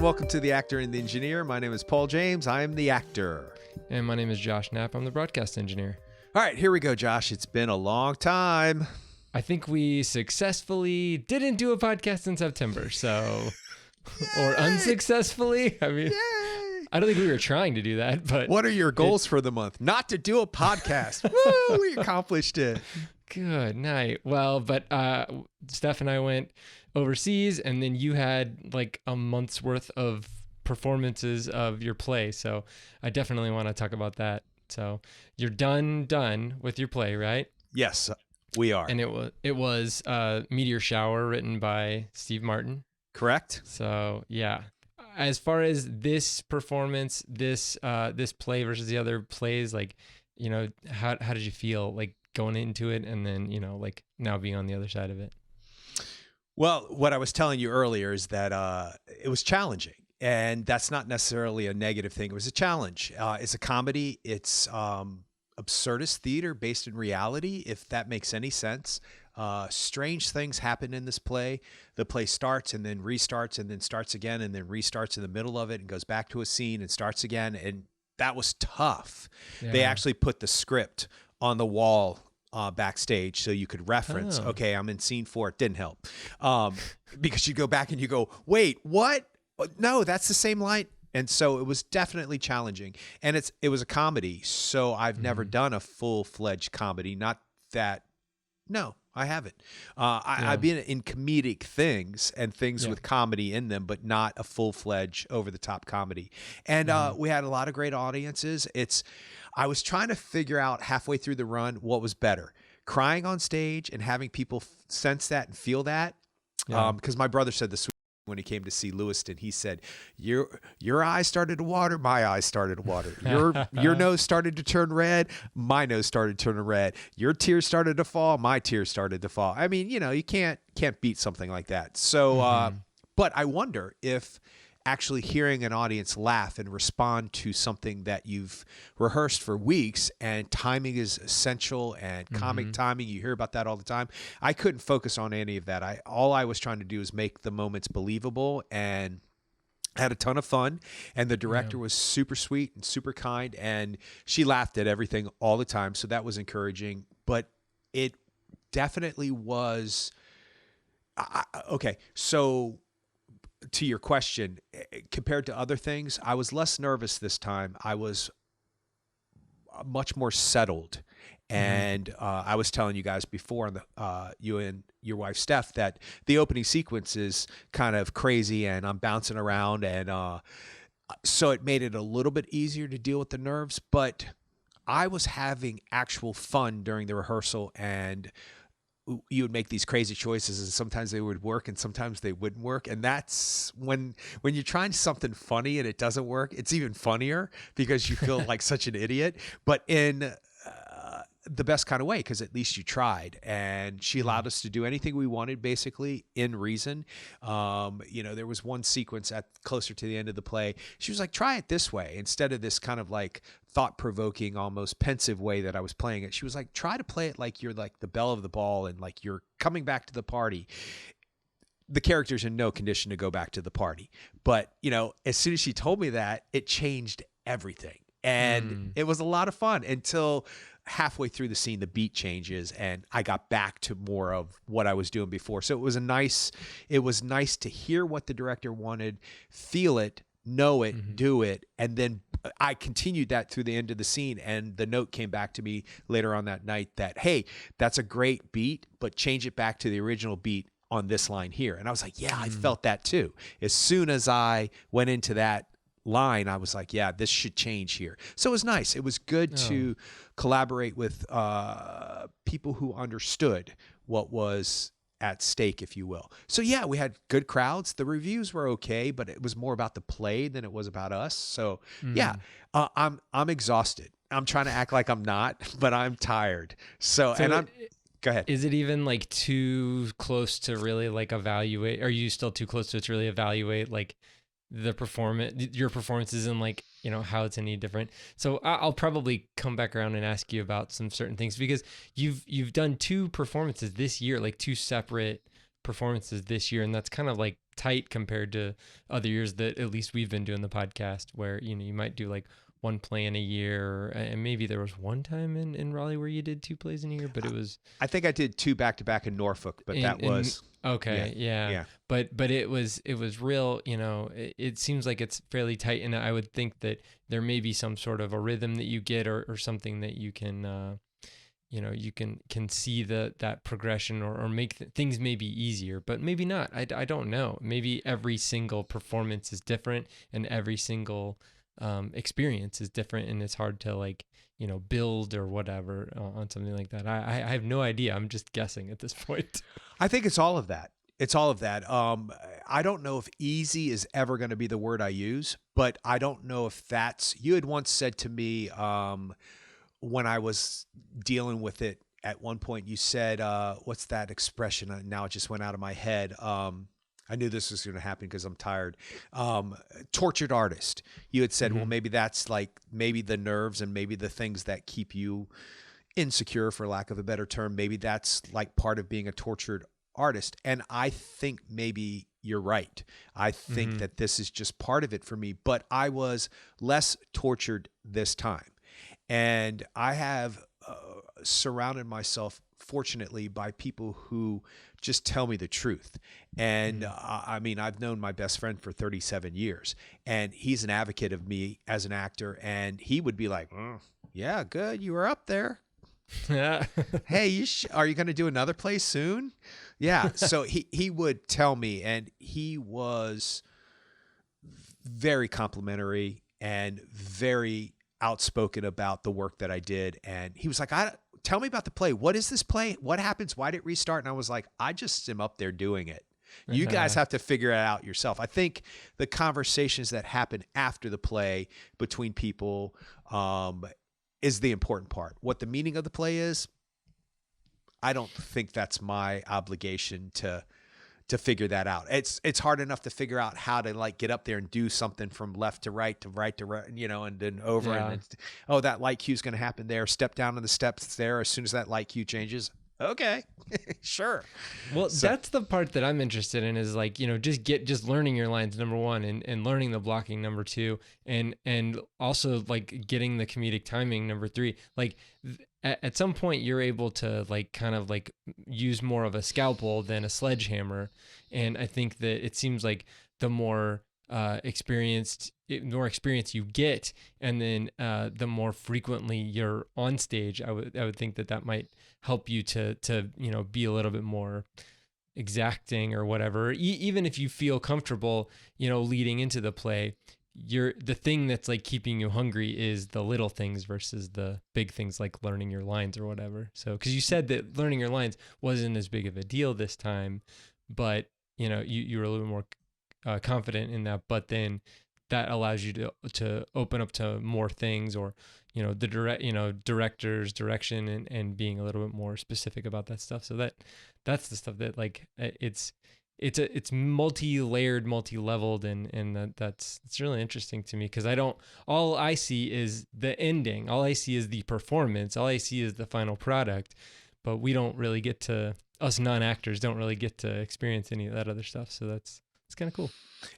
welcome to The Actor and the Engineer. My name is Paul James. I am the actor. And my name is Josh Knapp. I'm the broadcast engineer. All right, here we go, Josh. It's been a long time. I think we successfully didn't do a podcast in September, so... Or unsuccessfully. I mean, Yay! I don't think we were trying to do that, but... What are your goals for the month? Not to do a podcast. Woo, we accomplished it. Good night. Well, but Steph and I went overseas, and then you had like a month's worth of performances of your play. So I definitely want to talk about that. So you're done with your play, right? Yes, we are. And it was Meteor Shower, written by Steve Martin. Correct. So yeah. As far as this performance, this play versus the other plays, like, you know, how did you feel like going into it, and then, you know, like now being on the other side of it? Well, what I was telling you earlier is that it was challenging, and that's not necessarily a negative thing. It was a challenge. It's a comedy. It's absurdist theater based in reality, if that makes any sense. Strange things happen in this play. The play starts and then restarts and then starts again and then restarts in the middle of it and goes back to a scene and starts again. And that was tough. Yeah. They actually put the script on the wall backstage so you could reference, okay, I'm in scene 4. It didn't help. Because you go back and you go, wait, what? No, that's the same line. And so it was definitely challenging. And it was a comedy. So I've never done a full-fledged comedy. Not that, no, I haven't. I've been in comedic things and things with comedy in them, but not a full-fledged over-the-top comedy. And we had a lot of great audiences. I was trying to figure out halfway through the run what was better, crying on stage and having people sense that and feel that. Because my brother said this when he came to see Lewiston. He said, your eyes started to water, my eyes started to water. Your nose started to turn red, my nose started to turn red. Your tears started to fall, my tears started to fall. I mean, you know, you can't beat something like that. So, but I wonder if actually hearing an audience laugh and respond to something that you've rehearsed for weeks, and timing is essential, and comic timing, you hear about that all the time. I couldn't focus on any of that. All I was trying to do is make the moments believable, and had a ton of fun. And the director was super sweet and super kind, and she laughed at everything all the time. So that was encouraging, but it definitely was. Okay. So, to your question, compared to other things, I was less nervous this time. I was much more settled. And I was telling you guys before, you and your wife, Steph, that the opening sequence is kind of crazy and I'm bouncing around. And so it made it a little bit easier to deal with the nerves. But I was having actual fun during the rehearsal, and you would make these crazy choices, and sometimes they would work and sometimes they wouldn't work. And that's when you're trying something funny and it doesn't work, it's even funnier because you feel like such an idiot, but in the best kind of way, because at least you tried. And she allowed us to do anything we wanted, basically, in reason. You know, there was one sequence closer to the end of the play. She was like, try it this way, instead of this kind of like thought-provoking, almost pensive way that I was playing it. She was like, try to play it like you're like the belle of the ball and like you're coming back to the party. The character's in no condition to go back to the party. But, you know, as soon as she told me that, it changed everything. And it was a lot of fun until halfway through the scene, the beat changes and I got back to more of what I was doing before. So it was nice to hear what the director wanted, feel it, know it, do it. And then I continued that through the end of the scene. And the note came back to me later on that night that, hey, that's a great beat, but change it back to the original beat on this line here. And I was like, yeah, I felt that too. As soon as I went into that line, I was like, yeah, this should change here. So it was nice. It was good to collaborate with people who understood what was at stake, if you will. So yeah, we had good crowds. The reviews were okay, but it was more about the play than it was about us. So yeah, I'm exhausted. I'm trying to act like I'm not, but I'm tired. So go ahead. Is it even like too close to really like evaluate? Are you still too close to it to really evaluate like your performances and like, you know, how it's any different? So I'll probably come back around and ask you about some certain things, because you've done 2 performances this year, like 2 separate performances this year. And that's kind of like tight compared to other years that at least we've been doing the podcast, where you might do like one play in a year, and maybe there was one time in Raleigh where you did two plays in a year, but it was I think I did 2 back to back in Norfolk, but that in was okay, yeah. yeah. But it was real, it seems like it's fairly tight, and I would think that there may be some sort of a rhythm that you get, or something that you can you can see that progression, or make things maybe easier, but maybe not. I don't know. Maybe every single performance is different, and every single experience is different, and it's hard to build or whatever on something like that. I have no idea. I'm just guessing at this point. I think it's all of that. It's all of that. I don't know if easy is ever going to be the word I use, but I don't know if that's, you had once said to me, when I was dealing with it at one point, you said, what's that expression? Now it just went out of my head. I knew this was going to happen because I'm tired. Tortured artist. You had said, well, maybe that's like maybe the nerves and maybe the things that keep you insecure, for lack of a better term. Maybe that's like part of being a tortured artist. And I think maybe you're right. I think that this is just part of it for me, but I was less tortured this time. And I have surrounded myself, fortunately, by people who just tell me the truth. And I mean, I've known my best friend for 37 years, and he's an advocate of me as an actor. And he would be like, yeah, good. You were up there. Hey, are you going to do another play soon? Yeah. So he would tell me, and he was very complimentary and very outspoken about the work that I did. And he was like, tell me about the play. What is this play? What happens? Why did it restart? And I was like, I just am up there doing it. You guys have to figure it out yourself. I think the conversations that happen after the play between people is the important part. What the meaning of the play is, I don't think that's my obligation to figure that out. It's hard enough to figure out how to like get up there and do something from left to right, and then over. Yeah. And that light cue is going to happen there. Step down on the steps there. As soon as that light cue changes, okay, sure. Well, that's the part that I'm interested in, is like, just learning your lines, number one, and learning the blocking, number two, and also like getting the comedic timing, number three. Like at some point you're able to like kind of like use more of a scalpel than a sledgehammer. And I think that it seems like the more experience you get, and then the more frequently you're on stage, I would think that might help you to be a little bit more exacting or whatever. Even if you feel comfortable, leading into the play, the thing that's like keeping you hungry is the little things versus the big things, like learning your lines or whatever. So, because you said that learning your lines wasn't as big of a deal this time, but you were a little more confident in that, but then that allows you to open up to more things, or the director's direction, and being a little bit more specific about that stuff. So that's the stuff that like it's multi-layered, multi-leveled, and it's really interesting to me, because all I see is the ending, all I see is the performance, all I see is the final product, but we don't really get to, us non-actors don't really get to experience any of that other stuff. So it's kind of cool.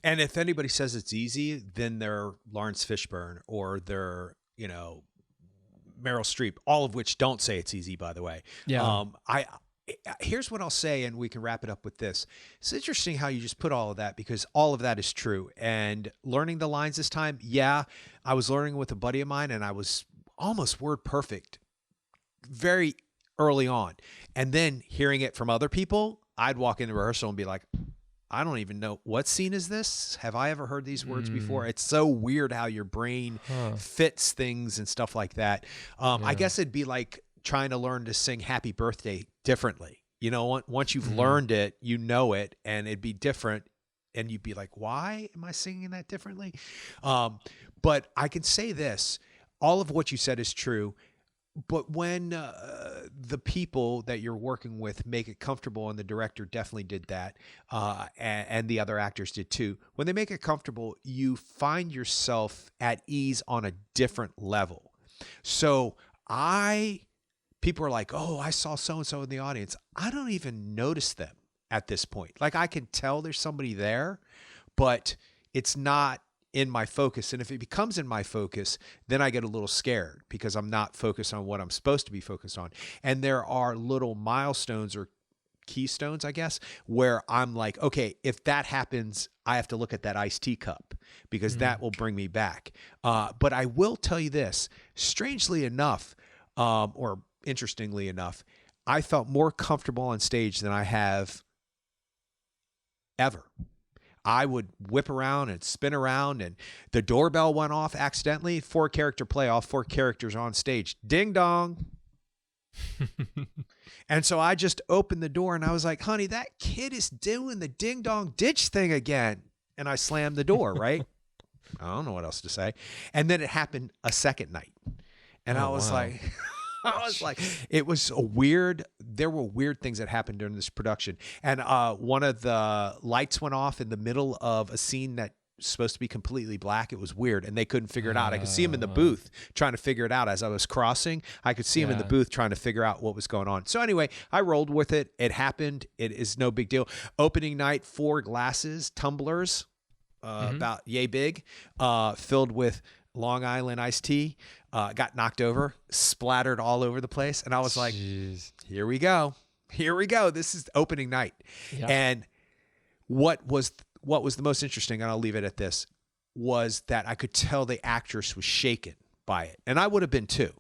And if anybody says it's easy, then they're Lawrence Fishburne, or they're Meryl Streep, all of which don't say it's easy, by the way. Yeah. Here's what I'll say, and we can wrap it up with this. It's interesting how you just put all of that, because all of that is true. And learning the lines this time, yeah, I was learning with a buddy of mine, and I was almost word perfect very early on. And then hearing it from other people, I'd walk into rehearsal and be like, I don't even know, what scene is this? Have I ever heard these words before? It's so weird how your brain fits things and stuff like that. I guess it'd be like trying to learn to sing Happy Birthday differently. Once you've learned it, it, and it'd be different, and you'd be like, why am I singing that differently? But I can say this, all of what you said is true. But when the people that you're working with make it comfortable, and the director definitely did that, and the other actors did too, when they make it comfortable, you find yourself at ease on a different level. So people are like, oh, I saw so-and-so in the audience. I don't even notice them. at this point. Like I can tell there's somebody there, but it's not in my focus. And if it becomes in my focus, then I get a little scared because I'm not focused on what I'm supposed to be focused on. And there are little milestones or keystones, I guess, where I'm like, okay, if that happens, I have to look at that iced tea cup because that will bring me back. But I will tell you this, strangely enough, or interestingly enough, I felt more comfortable on stage than I have ever. I would whip around and spin around, and the doorbell went off accidentally. 4-character play, all 4 characters on stage. Ding dong. And so I just opened the door and I was like, honey, that kid is doing the ding dong ditch thing again. And I slammed the door, right? I don't know what else to say. And then it happened a second night. And I was like, it was a weird, there were weird things that happened during this production. And one of the lights went off in the middle of a scene that supposed to be completely black. It was weird and they couldn't figure it out. I could see him in the booth trying to figure it out as I was crossing. I could see him in the booth trying to figure out what was going on. So anyway, I rolled with it. It happened. It is no big deal. Opening night, 4 glasses, tumblers, about yay big, filled with Long Island iced tea, got knocked over, splattered all over the place. And I was like, here we go. Here we go. This is opening night. Yeah. And what was the most interesting, and I'll leave it at this, was that I could tell the actress was shaken by it. And I would have been too.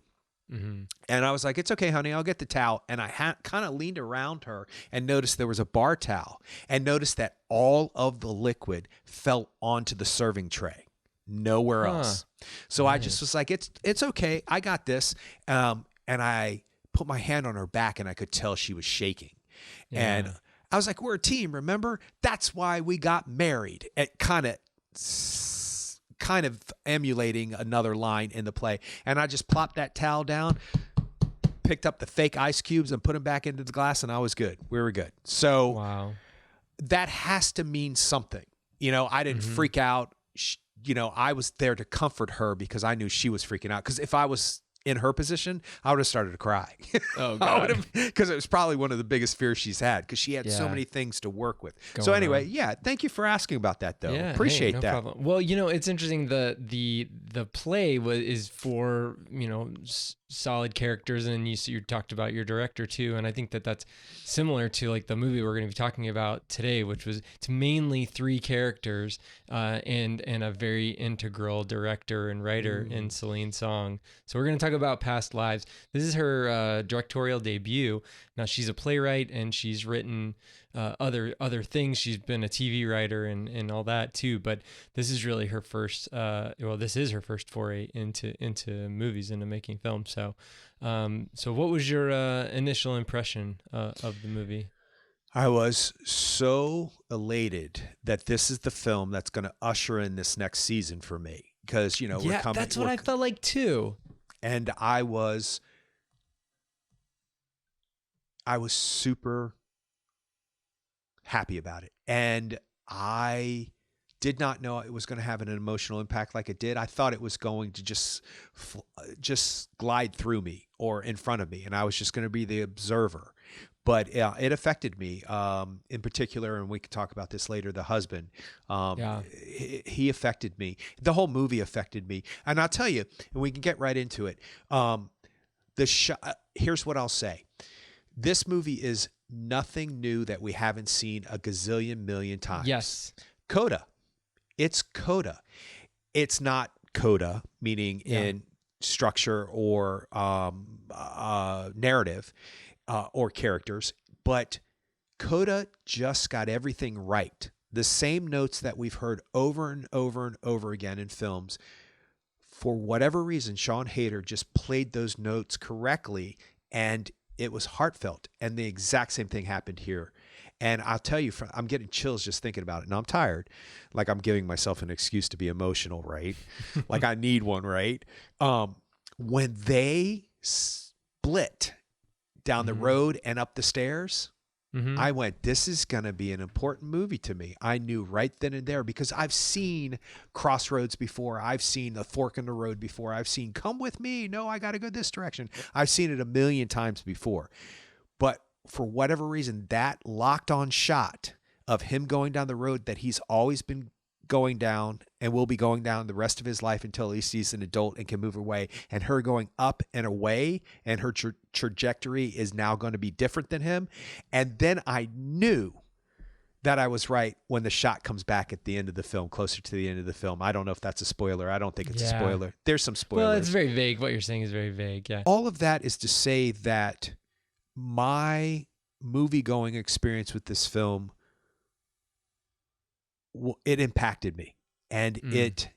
Mm-hmm. And I was like, it's okay, honey, I'll get the towel. And I kind of leaned around her and noticed there was a bar towel and noticed that all of the liquid fell onto the serving tray, nowhere else. So nice. I just was like, it's okay. I got this. And I put my hand on her back and I could tell she was shaking. Yeah. And I was like, we're a team, remember? That's why we got married. It kind of emulating another line in the play. And I just plopped that towel down, picked up the fake ice cubes and put them back into the glass, and I was good. We were good. So that has to mean something. You know, I didn't freak out. You know, I was there to comfort her because I knew she was freaking out. Because if I was in her position, I would have started to cry. Oh, God. Because it was probably one of the biggest fears she's had because she had so many things to work with. So anyway, thank you for asking about that, though. Appreciate that. Problem. Well, you know, it's interesting. The play is for, you know, solid characters, and you talked about your director too, and I think that's similar to like the movie we're going to be talking about today, which was it's mainly 3 characters and a very integral director and writer in Celine Song. So we're going to talk about Past Lives. This is her directorial debut. Now she's a playwright and she's written other things. She's been a TV writer and all that too, but this is really her first this is her first foray into movies, into making films. So what was your initial impression of the movie? I was so elated that this is the film that's going to usher in this next season for me because, you know, that's what I felt like too. And I was super happy about it. And I did not know it was going to have an emotional impact like it did. I thought it was going to just glide through me or in front of me, and I was just going to be the observer. But it affected me in particular, and we could talk about this later, the husband. He affected me. The whole movie affected me. And I'll tell you, and we can get right into it. Here's what I'll say. This movie is nothing new that we haven't seen a gazillion million times. Yes. Coda. It's Coda. It's not Coda, meaning in structure or narrative or characters, but Coda just got everything right. The same notes that we've heard over and over and over again in films. For whatever reason, Sean Hayter just played those notes correctly, and it was heartfelt. And the exact same thing happened here. And I'll tell you, I'm getting chills just thinking about it. Now I'm tired. Like I'm giving myself an excuse to be emotional, right? Like I need one, right? When they split down the road and up the stairs, I went, this is going to be an important movie to me. I knew right then and there because I've seen Crossroads before. I've seen The Fork in the Road before. I've seen Come With Me. No, I got to go this direction. I've seen it a million times before. But for whatever reason, that locked on shot of him going down the road that he's always been going down and will be going down the rest of his life until at least he's an adult and can move away, and her going up and away, and her trajectory is now going to be different than him. And then I knew that I was right when the shot comes back at the end of the film, closer to the end of the film. I don't know if that's a spoiler. I don't think it's a spoiler. There's some spoilers. Well, it's very vague. What you're saying is very vague. Yeah. All of that is to say that my movie-going experience with this film, it impacted me, and it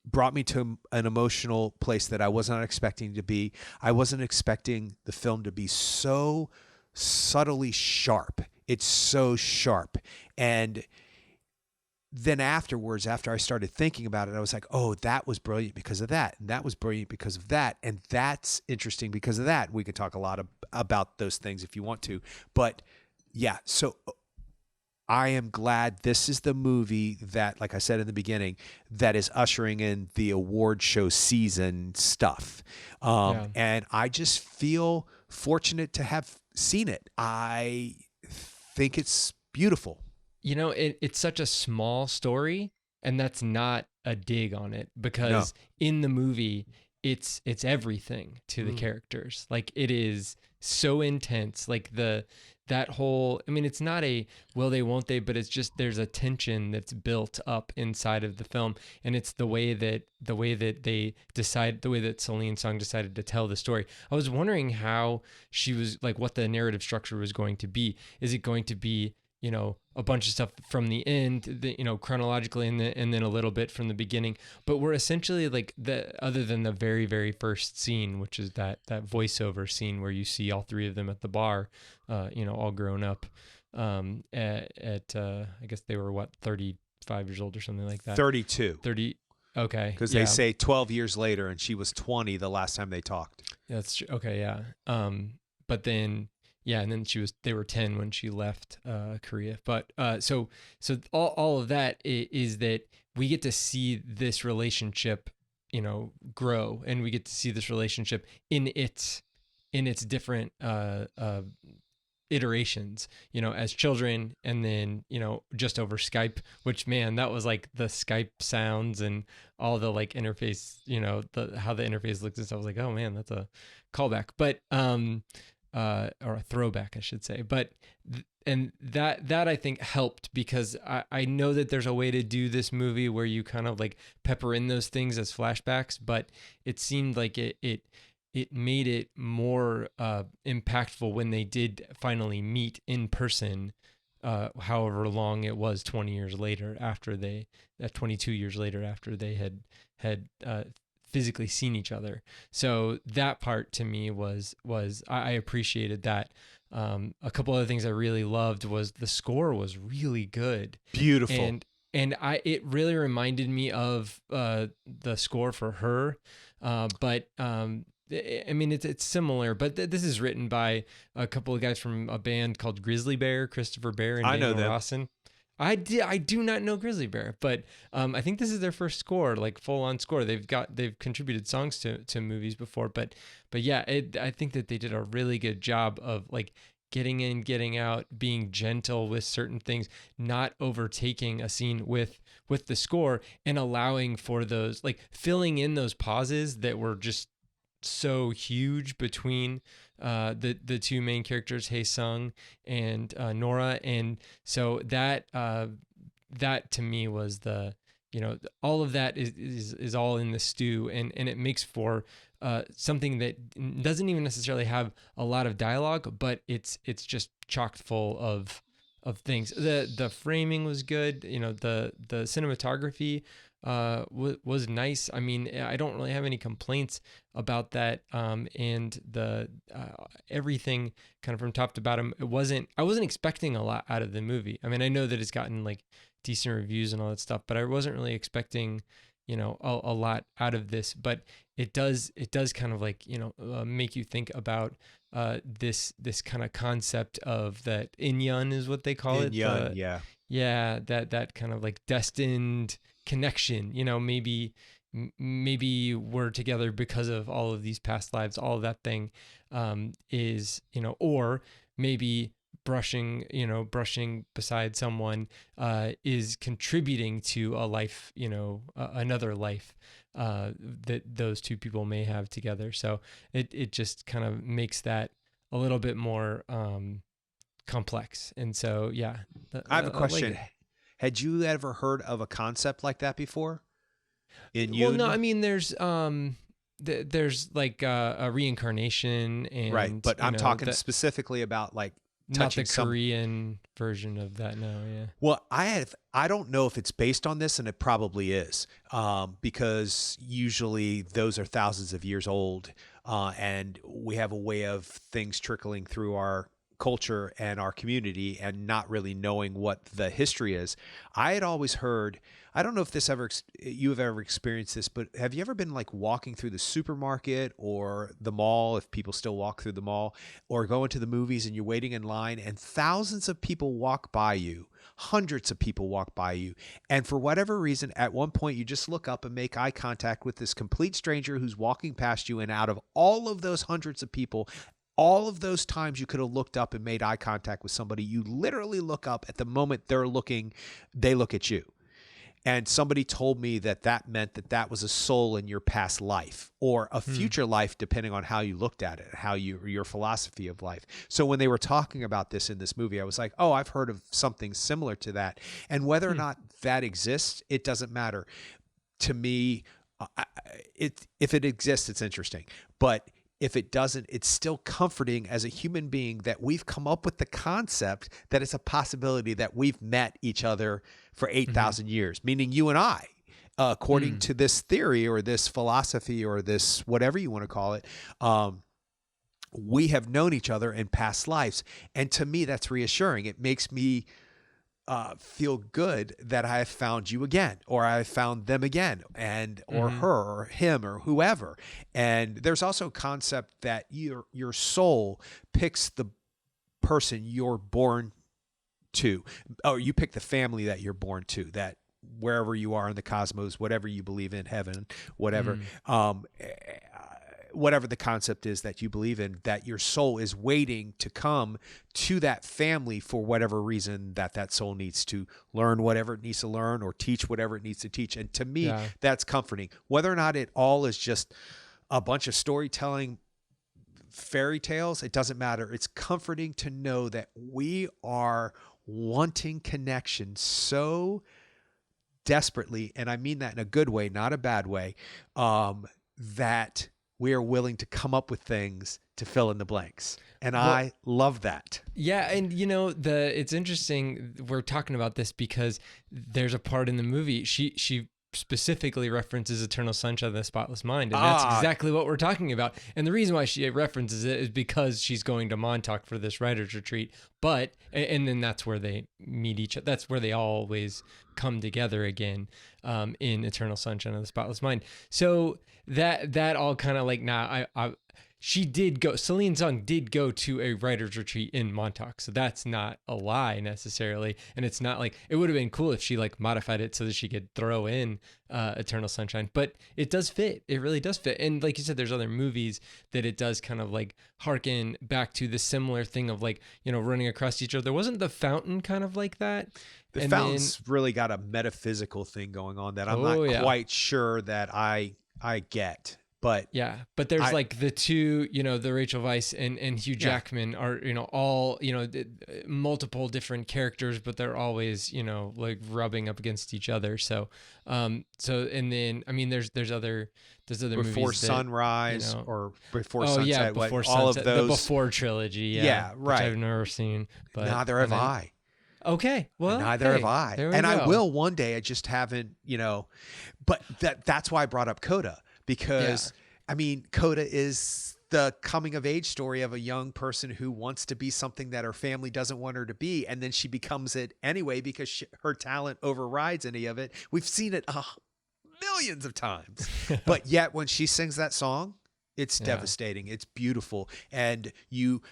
brought me to an emotional place that I was not expecting to be. I wasn't expecting the film to be so subtly sharp. It's so sharp. And then afterwards, after I started thinking about it, I was like, oh, that was brilliant because of that. And that was brilliant because of that. And that's interesting because of that. We could talk a lot about those things if you want to. But yeah, so I am glad this is the movie that, like I said in the beginning, that is ushering in the award show season stuff. And I just feel fortunate to have seen it. I think it's beautiful. You know, it's such a small story, and that's not a dig on it, because in the movie, it's everything to the characters. Like, it is so intense. Like that whole, I mean, it's not a will they, won't they, but it's just, there's a tension that's built up inside of the film. And it's the way that they decide, the way that Celine Song decided to tell the story. I was wondering how she was, like, what the narrative structure was going to be. Is it going to be, you know, a bunch of stuff from the end, you know, chronologically, and then a little bit from the beginning. But we're essentially like other than the very, very first scene, which is that voiceover scene where you see all three of them at the bar, you know, all grown up, I guess they were 35 years old or something like that. 32. 30. Okay. Because they say 12 years later, and she was 20 the last time they talked. That's true. Okay. Yeah. But then, yeah, and then they were 10 when she left Korea. But so all of that is that we get to see this relationship, you know, grow, and we get to see this relationship in its different iterations, you know, as children, and then, you know, just over Skype, which, man, that was like the Skype sounds and all the like interface, you know, how the interface looks and stuff. I was like, oh man, that's a callback. But or a throwback, I should say. But and that I think helped, because I know that there's a way to do this movie where you kind of like pepper in those things as flashbacks, but it seemed like it made it more impactful when they did finally meet in person, however long it was, 20 years later after 22 years later after they had physically seen each other. So that part to me was I appreciated that. A couple other things I really loved was the score was really good. Beautiful. And it really reminded me of the score for Her, but I mean, it's similar, but this is written by a couple of guys from a band called Grizzly Bear, Christopher Bear and Daniel Rawson. I do not know Grizzly Bear, but I think this is their first score, like full on score. They've contributed songs to movies before, but yeah, I think that they did a really good job of like getting in, getting out, being gentle with certain things, not overtaking a scene with the score, and allowing for those, like filling in those pauses that were just so huge between the two main characters, Hae Sung and Nora. And so that to me was the, you know, all of that is all in the stew, and it makes for something that doesn't even necessarily have a lot of dialogue, but it's just chocked full of things. The framing was good, you know, the cinematography was nice. I mean, I don't really have any complaints about that. And the everything kind of from top to bottom, I wasn't expecting a lot out of the movie. I mean, I know that it's gotten like decent reviews and all that stuff, but I wasn't really expecting, you know, a lot out of this. But it does kind of like, you know, make you think about this kind of concept of that Inyan is what they call it. Yeah. Yeah, that kind of like destined connection, you know, maybe maybe we're together because of all of these past lives, all of that thing, is, or maybe brushing beside someone, is contributing to a life, another life, that those two people may have together. So it just kind of makes that a little bit more, complex. And so, yeah, I have a I like question. it. Had you ever heard of a concept like that before in Well, no, I Yoon? mean, there's like, a reincarnation, Right. and But I'm talking that, specifically about like not the touching some. Korean version of that. No, yeah. Well, I don't know if it's based on this, and it probably is, because usually those are thousands of years old, and we have a way of things trickling through our culture and our community, and not really knowing what the history is. I had always heard. I don't know if you have ever experienced this, but have you ever been like walking through the supermarket or the mall, if people still walk through the mall, or going to the movies and you're waiting in line and thousands of people walk by you, hundreds of people walk by you, and for whatever reason, at one point you just look up and make eye contact with this complete stranger who's walking past you, and out of all of those hundreds of people, all of those times you could have looked up and made eye contact with somebody, you literally look up at the moment they look at you. And somebody told me that that meant that that was a soul in your past life or a Hmm. future life, depending on how you looked at it, your philosophy of life. So when they were talking about this in this movie, I was like, oh, I've heard of something similar to that. And whether or Hmm. not that exists, it doesn't matter to me. If it exists, it's interesting, but if it doesn't, it's still comforting as a human being that we've come up with the concept that it's a possibility that we've met each other for Hmm. 8,000 years, meaning you and I, according Hmm. to this theory or this philosophy or this whatever you want to call it. We have known each other in past lives. And to me, that's reassuring. It makes me feel good that I have found you again, or I have found them again, and or Hmm. her, or him, or whoever. And there's also a concept that your soul picks the person you're born to, or you pick the family that you're born to. That wherever you are in the cosmos, whatever you believe in, heaven, whatever. Hmm. Whatever the concept is that you believe in, that your soul is waiting to come to that family for whatever reason that soul needs to learn whatever it needs to learn or teach whatever it needs to teach. And to me, Yeah. that's comforting. Whether or not it all is just a bunch of storytelling fairy tales, it doesn't matter. It's comforting to know that we are wanting connection so desperately, and I mean that in a good way, not a bad way, that we are willing to come up with things to fill in the blanks. And Well, I love that. yeah, and it's interesting we're talking about this because there's a part in the movie she specifically references Eternal Sunshine of the Spotless Mind, and that's Ah, exactly what we're talking about. And the reason why she references it is because she's going to Montauk for this writers retreat. But and then that's where they meet each other. That's where they always come together again, in Eternal Sunshine of the Spotless Mind. So that all kind of like, nah, I she did go, Celine Song did go to a writer's retreat in Montauk. So that's not a lie necessarily. And it's not like, it would have been cool if she like modified it so that she could throw in, Eternal Sunshine, but it does fit. It really does fit. And like you said, there's other movies that it does kind of like harken back to the similar thing of like, running across each other. Wasn't The Fountain kind of like that? the And then, fountain's really got a metaphysical thing going on that I'm oh not yeah. quite sure that I get. But Yeah, but there's I like the two, the Rachel Weisz and Hugh yeah, Jackman are, all, multiple different characters, but they're always, like rubbing up against each other. So, and then I mean, there's other before movies that, sunrise or before oh yeah, sunset, Before all of Sunset, the those. Before trilogy, yeah, Yeah, which I've right. never seen, but Neither have and then I. okay, well, Neither have hey, I. there we And I go. will one day. I just haven't, but that's why I brought up Coda, Yeah, because I mean, Coda is the coming of age story of a young person who wants to be something that her family doesn't want her to be. And then she becomes it anyway because her talent overrides any of it. We've seen it millions of times. But yet when she sings that song, it's yeah, devastating. It's beautiful. And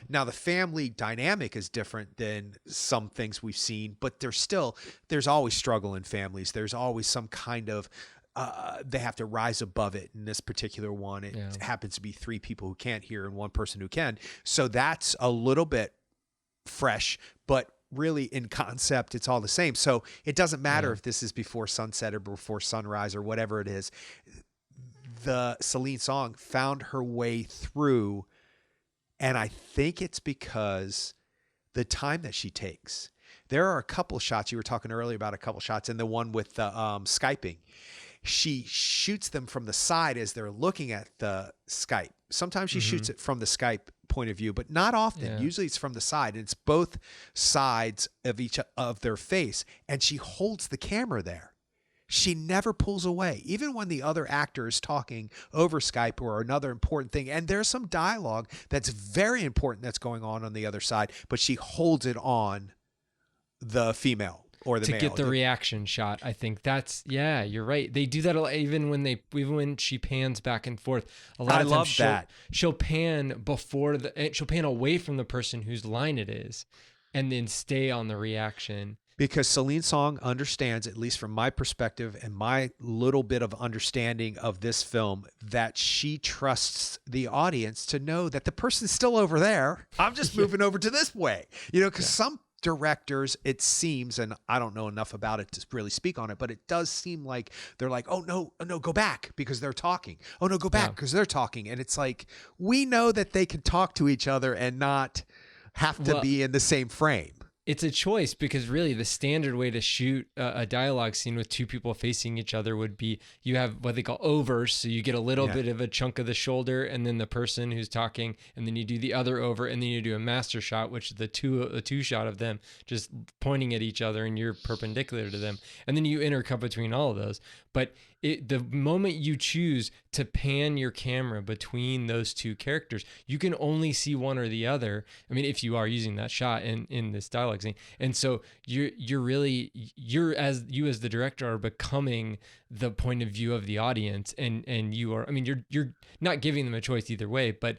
now the family dynamic is different than some things we've seen, but there's always struggle in families. There's always some kind of they have to rise above it. In this particular one, it Yeah. happens to be 3 people who can't hear and 1 person who can. So that's a little bit fresh, but really in concept, it's all the same. So it doesn't matter Yeah. if this is before sunset or before sunrise or whatever it is. The Celine Song found her way through, and I think it's because the time that she takes. There are a couple shots, you were talking earlier about a couple shots, and the one with the Skyping. She shoots them from the side as they're looking at the Skype. Sometimes she shoots it from the Skype point of view, but not often. Yeah. Usually it's from the side, and it's both sides of each of their face, and she holds the camera there. She never pulls away, even when the other actor is talking over Skype or another important thing. And there's some dialogue that's very important that's going on the other side, but she holds it on the female or the to male. get the reaction shot. I think that's, yeah, you're right. They do that a lot, even when she pans back and forth. A lot of times she'll pan she'll pan away from the person whose line it is, and then stay on the reaction. Because Celine Song understands, at least from my perspective and my little bit of understanding of this film, that she trusts the audience to know that the person's still over there. I'm just moving over to this way, because some directors, it seems, and I don't know enough about it to really speak on it, but it does seem like they're like, oh no, go back because they're talking. Oh no, go back because they're talking. And it's like, we know that they can talk to each other and not have to be in the same frame. It's a choice, because really the standard way to shoot a dialogue scene with 2 people facing each other would be, you have what they call overs. So you get a little bit of a chunk of the shoulder and then the person who's talking, and then you do the other over, and then you do a master shot, which is the two shot of them just pointing at each other and you're perpendicular to them. And then you intercut between all of those. But the moment you choose to pan your camera between those 2 characters, you can only see one or the other. I mean, if you are using that shot in this dialogue scene. And so you're as the director are becoming the point of view of the audience, and you are, I mean, you're not giving them a choice either way, but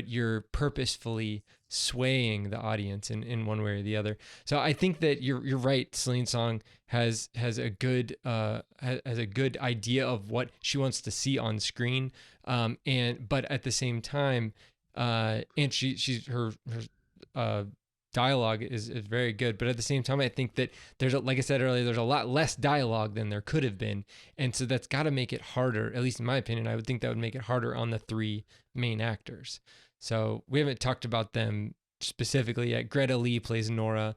you're purposefully swaying the audience in one way or the other. So I think that you're right. Celine Song has a good idea of what she wants to see on screen, but at the same time, and she's her dialogue is very good, but at the same time, I think that like I said earlier, there's a lot less dialogue than there could have been, and so that's got to make it harder. At least in my opinion, I would think that would make it harder on the 3 main actors. So we haven't talked about them specifically yet. Greta Lee plays Nora.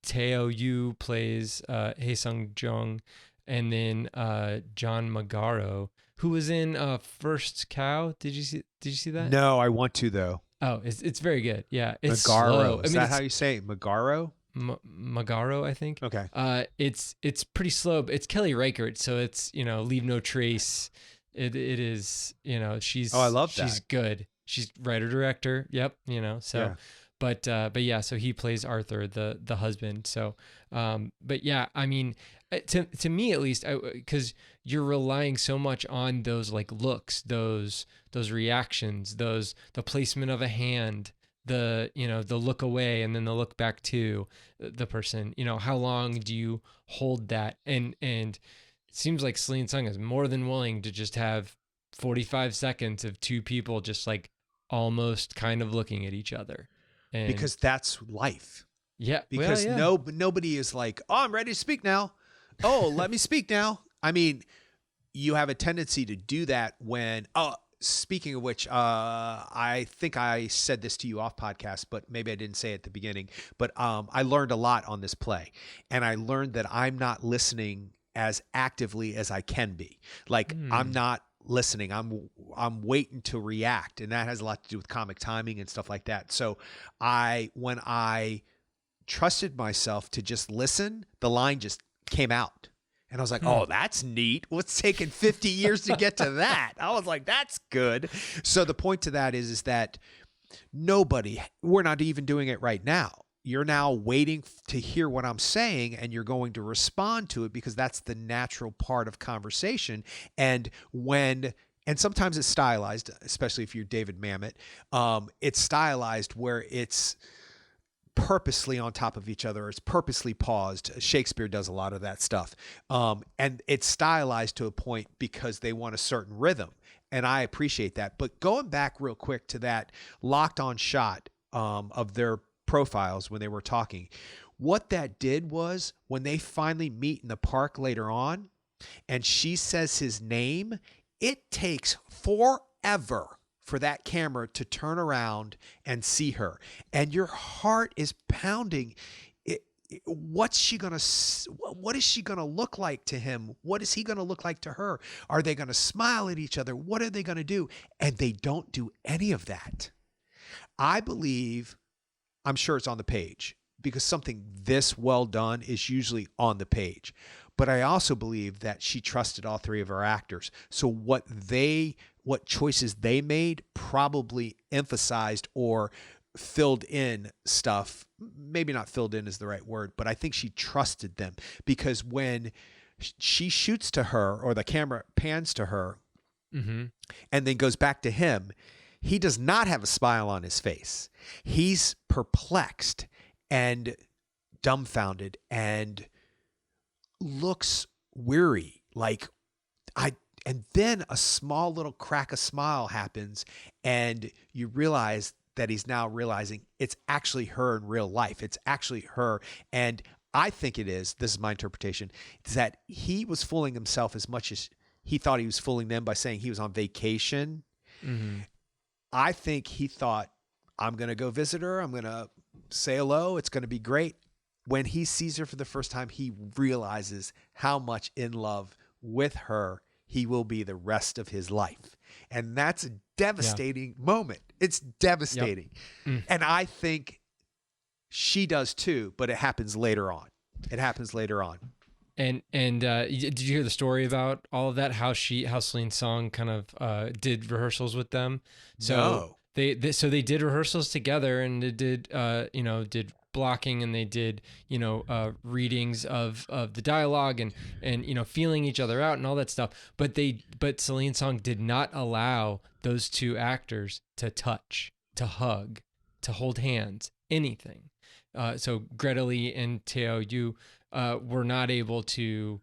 Teo Yu plays Hae Sung Jung, and then John Magaro, who was in First Cow. Did you see that? No, I want to though. Oh, it's very good. Yeah, it's Magaro. slow. Is that how you say it? Magaro? Magaro, I think. Okay. It's pretty slow. But it's Kelly Reichardt, so it's Leave No Trace. It is she's. Oh, I love that. She's good. She's writer director. Yep. So. Yeah. But yeah, so he plays Arthur, the husband. So, but yeah, I mean, to me at least, because you're relying so much on those like looks, those reactions, the placement of a hand, the look away and then the look back to the person. How long do you hold that? And it seems like Celine Song is more than willing to just have 45 seconds of 2 people just like almost kind of looking at each other. Because that's life. Yeah. Because nobody is like, oh, I'm ready to speak now. Oh, let me speak now. I mean, you have a tendency to do that when, speaking of which, I think I said this to you off podcast, but maybe I didn't say it at the beginning, but I learned a lot on this play, and I learned that I'm not listening as actively as I can be. Like I'm not listening. I'm waiting to react, and that has a lot to do with comic timing and stuff like that. So when I trusted myself to just listen, the line just came out. And I was like, oh, that's neat. What's taking 50 years to get to that? I was like, that's good. So the point to that is that we're not even doing it right now. You're now waiting to hear what I'm saying, and you're going to respond to it because that's the natural part of conversation. And sometimes it's stylized, especially if you're David Mamet. It's stylized where it's purposely on top of each other, or it's purposely paused. Shakespeare does a lot of that stuff. And it's stylized to a point because they want a certain rhythm. And I appreciate that. But going back real quick to that locked on shot of their profiles when they were talking, what that did was when they finally meet in the park later on and she says his name, it takes forever for that camera to turn around and see her. And your heart is pounding. What is she going to look like to him? What is he going to look like to her? Are they going to smile at each other? What are they going to do? And they don't do any of that. I believe, I'm sure it's on the page, because something this well done is usually on the page. But I also believe that she trusted all three of her actors. So what choices they made probably emphasized or filled in stuff. Maybe not filled in is the right word, but I think she trusted them, because when she shoots to her, or the camera pans to her and then goes back to him, he does not have a smile on his face. He's perplexed and dumbfounded and looks weary. And then a small little crack of smile happens, and you realize that he's now realizing it's actually her in real life. It's actually her. And I think this is my interpretation, is that he was fooling himself as much as he thought he was fooling them by saying he was on vacation. I think he thought, I'm going to go visit her. I'm going to say hello. It's going to be great. When he sees her for the first time, he realizes how much in love with her he will be the rest of his life. And that's a devastating moment. It's devastating. Yep. And I think she does too, but it happens later on. And did you hear the story about all of that? How Celine Song kind of did rehearsals with them? So no. They did rehearsals together, and they did blocking, and they did readings of the dialogue and feeling each other out and all that stuff. But Celine Song did not allow those two actors to touch, to hug, to hold hands, anything. So Greta Lee and Teo Yu were not able to,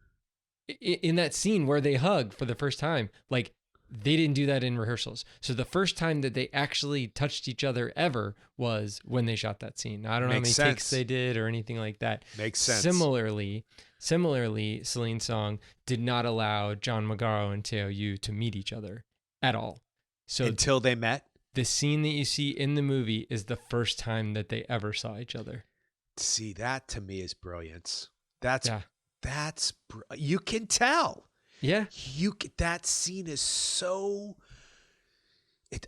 in that scene where they hug for the first time, like, they didn't do that in rehearsals. So the first time that they actually touched each other ever was when they shot that scene. Now, I don't know how many takes they did or anything like that. Makes sense. Similarly, Celine Song did not allow John Magaro and Teo Yu to meet each other at all. So until they met? The scene that you see in the movie is the first time that they ever saw each other. See, that to me is brilliance. You can tell. Yeah. That scene is so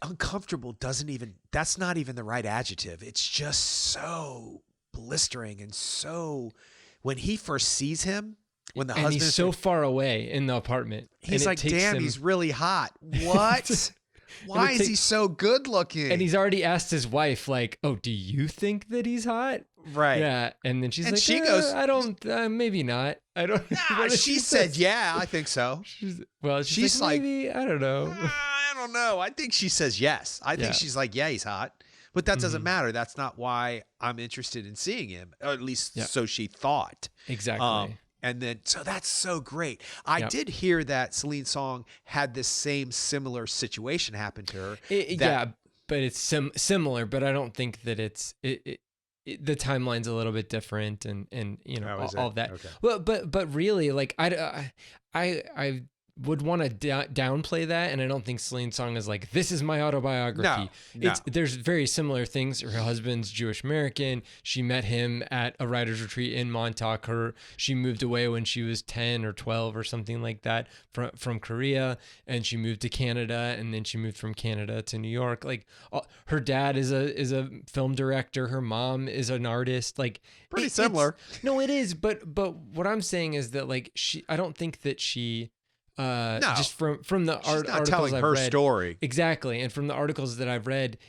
uncomfortable. That's not even the right adjective. It's just so blistering. And so when he first sees him, when the husband he's so far away in the apartment, he's like, damn, he's really hot. What? Why is he so good looking? And he's already asked his wife, like, oh, do you think that he's hot? Right. Yeah. And then she goes, I don't, maybe not. I don't. Nah, she said, yeah, I think so. She's like, maybe, I don't know. I don't know. I think she says yes. I think she's like, yeah, he's hot. But that doesn't matter. That's not why I'm interested in seeing him. Or at least so she thought. Exactly. And then, so that's so great. I did hear that Celine Song had this same similar situation happen to her. But it's similar, but I don't think that it's the timeline's a little bit different, and all of that. Okay. Well, but really, like, I would want to downplay that, and I don't think Celine Song is like, this is my autobiography. No. There's very similar things. Her husband's Jewish American. She met him at a writer's retreat in Montauk. She moved away when she was 10 or 12 or something like that from Korea, and she moved to Canada, and then she moved from Canada to New York. Like, her dad is a film director. Her mom is an artist. Like, pretty similar. No, it is. But what I'm saying is that, like, I don't think that she. No, just from the articles telling I've her read, story. Exactly. And from the articles that I've read,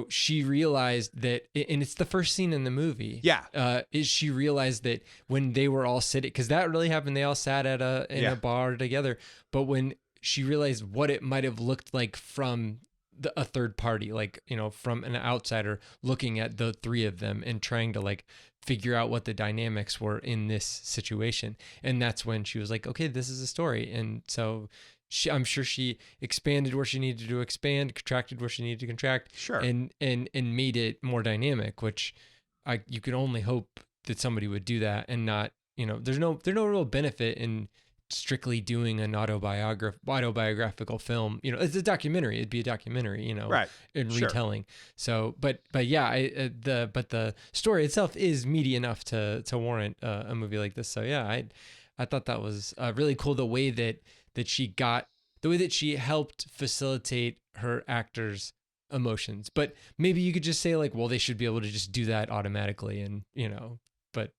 she realized that, and it's the first scene in the movie. Yeah. She realized that when they were all sitting, because that really happened, they all sat in a bar together. But when she realized what it might have looked like from a third party, like, from an outsider looking at the three of them and trying to like figure out what the dynamics were in this situation. And that's when she was like, okay, this is a story. And so I'm sure she expanded where she needed to expand, contracted where she needed to contract, Sure. and made it more dynamic, which you could only hope that somebody would do that and not, there's no real benefit in strictly doing an autobiographical film. It's a documentary. It'd be a documentary, Right. in Sure. retelling. So, but yeah, the story itself is meaty enough to warrant a movie like this. So yeah, I thought that was really cool, the way that she helped facilitate her actors' emotions. But maybe you could just say like, well, they should be able to just do that automatically, and but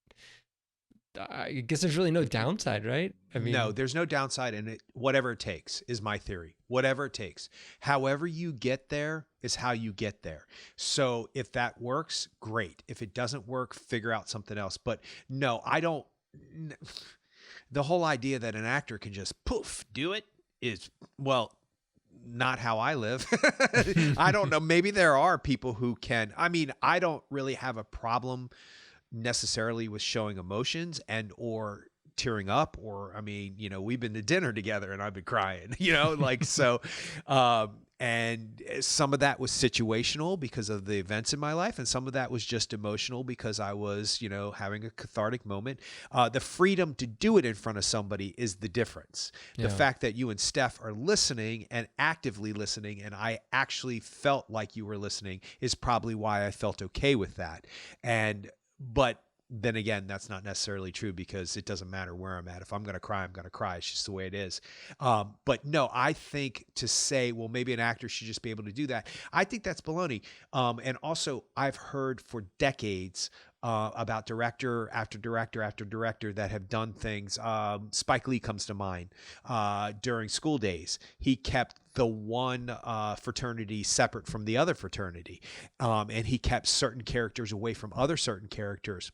I guess there's really no downside, right? I mean, No, there's no downside in it. Whatever it takes is my theory. Whatever it takes. However you get there is how you get there. So if that works, great. If it doesn't work, figure out something else. But no, I don't. The whole idea that an actor can just poof, do it is, well, not how I live. I don't know. Maybe there are people who can. I mean, I don't really have a problem necessarily with showing emotions and or tearing up, or I mean, we've been to dinner together and I've been crying, like so. And some of that was situational because of the events in my life, and some of that was just emotional because I was, having a cathartic moment. The freedom to do it in front of somebody is the difference. Yeah. The fact that you and Steph are listening and actively listening, and I actually felt like you were listening, is probably why I felt okay with that. But then again, that's not necessarily true, because it doesn't matter where I'm at. If I'm going to cry, I'm going to cry. It's just the way it is. But no, I think to say, well, maybe an actor should just be able to do that, I think that's baloney. And also, I've heard for decades about director after director after director that have done things. Spike Lee comes to mind. During School Days, he kept the one fraternity separate from the other fraternity, and he kept certain characters away from other certain characters.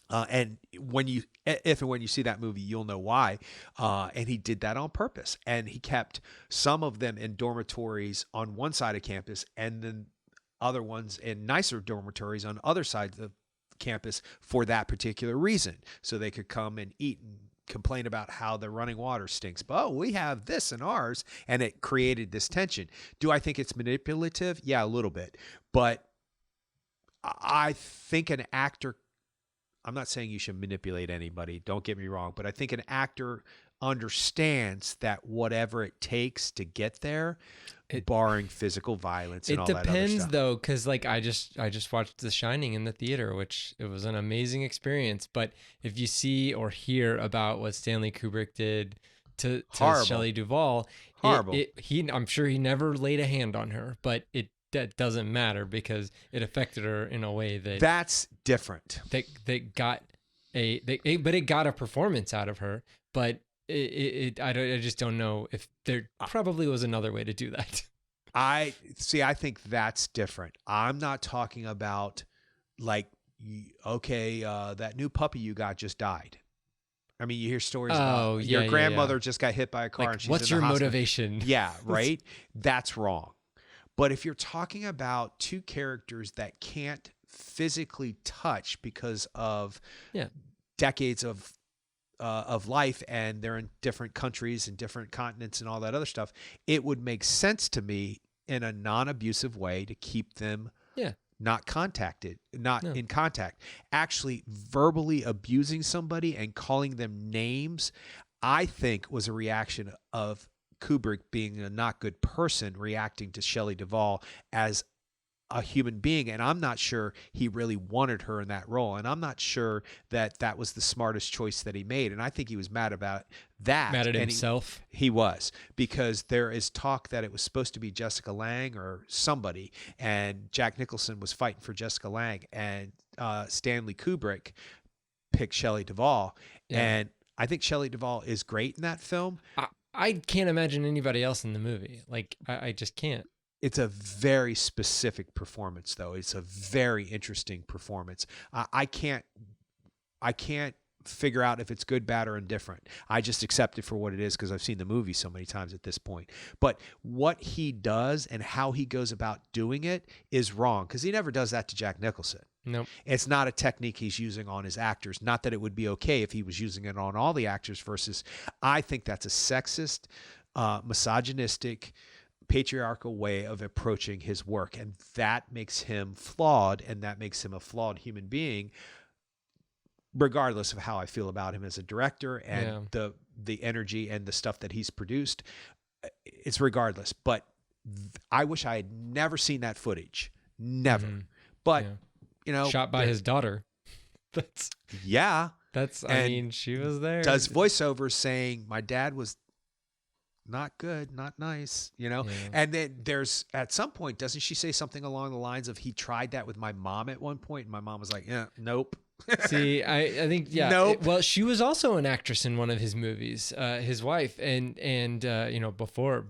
And if and when you see that movie, you'll know why. And he did that on purpose. And he kept some of them in dormitories on one side of campus, and then other ones in nicer dormitories on other sides of campus for that particular reason. So they could come and eat and complain about how the running water stinks. But we have this in ours. And it created this tension. Do I think it's manipulative? Yeah, a little bit. But I think an actor, I'm not saying you should manipulate anybody, don't get me wrong, but I think an actor understands that whatever it takes to get there, barring physical violence and all that other stuff. It depends though, because like I just watched The Shining in the theater, which it was an amazing experience. But if you see or hear about what Stanley Kubrick did to Shelley Duvall, horrible. I'm sure he never laid a hand on her, but that doesn't matter because it affected her in a way that's different. That got but it got a performance out of her. But I just don't know if there probably was another way to do that. I think that's different. I'm not talking about like, okay, that new puppy you got just died. I mean, you hear stories about your grandmother just got hit by a car, like, and she's what's in the your hospital. motivation? Yeah, right. That's wrong. But if you're talking about two characters that can't physically touch because of decades of life, and they're in different countries and different continents and all that other stuff, it would make sense to me in a non-abusive way to keep them not in contact. Actually, verbally abusing somebody and calling them names, I think was a reaction of Kubrick being a not good person, reacting to Shelley Duvall as a human being. And I'm not sure he really wanted her in that role. And I'm not sure that was the smartest choice that he made. And I think he was mad about that. Mad at himself. He was, because there is talk that it was supposed to be Jessica Lange or somebody, and Jack Nicholson was fighting for Jessica Lange, and Stanley Kubrick picked Shelley Duvall. And I think Shelley Duvall is great in that film. I can't imagine anybody else in the movie. Like, I just can't. It's a very specific performance, though. It's a very interesting performance. I can't figure out if it's good, bad, or indifferent. I just accept it for what it is because I've seen the movie so many times at this point. But what he does and how he goes about doing it is wrong because he never does that to Jack Nicholson. Nope. It's not a technique he's using on his actors. Not that it would be okay if he was using it on all the actors versus, I think that's a sexist, misogynistic, patriarchal way of approaching his work. And that makes him flawed, and that makes him a flawed human being, regardless of how I feel about him as a director and the energy and the stuff that he's produced. It's regardless. But I wish I had never seen that footage. Never. Mm-hmm. But, you know. Shot by his daughter. I mean, she was there. Does voiceovers saying, my dad was not good, not nice, you know? Yeah. And then there's, at some point, doesn't she say something along the lines of, he tried that with my mom at one point, and my mom was like, yeah, nope. See, I think, yeah. Nope. Well, she was also an actress in one of his movies, his wife, and you know, before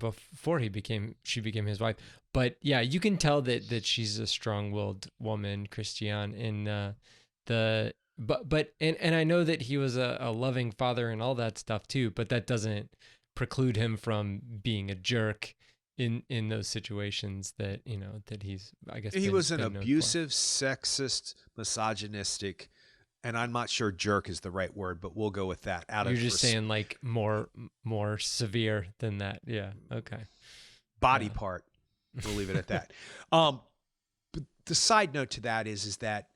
she became his wife. But yeah, you can tell that she's a strong-willed woman, Christiane, and but I know that he was a loving father and all that stuff too, but that doesn't preclude him from being a jerk in those situations that, you know, that he's, I guess he was an abusive, sexist, misogynistic, and I'm not sure jerk is the right word, but we'll go with that. You're just saying like more severe than that. Yeah. Okay. Body part. We'll leave it at that. But the side note to that is that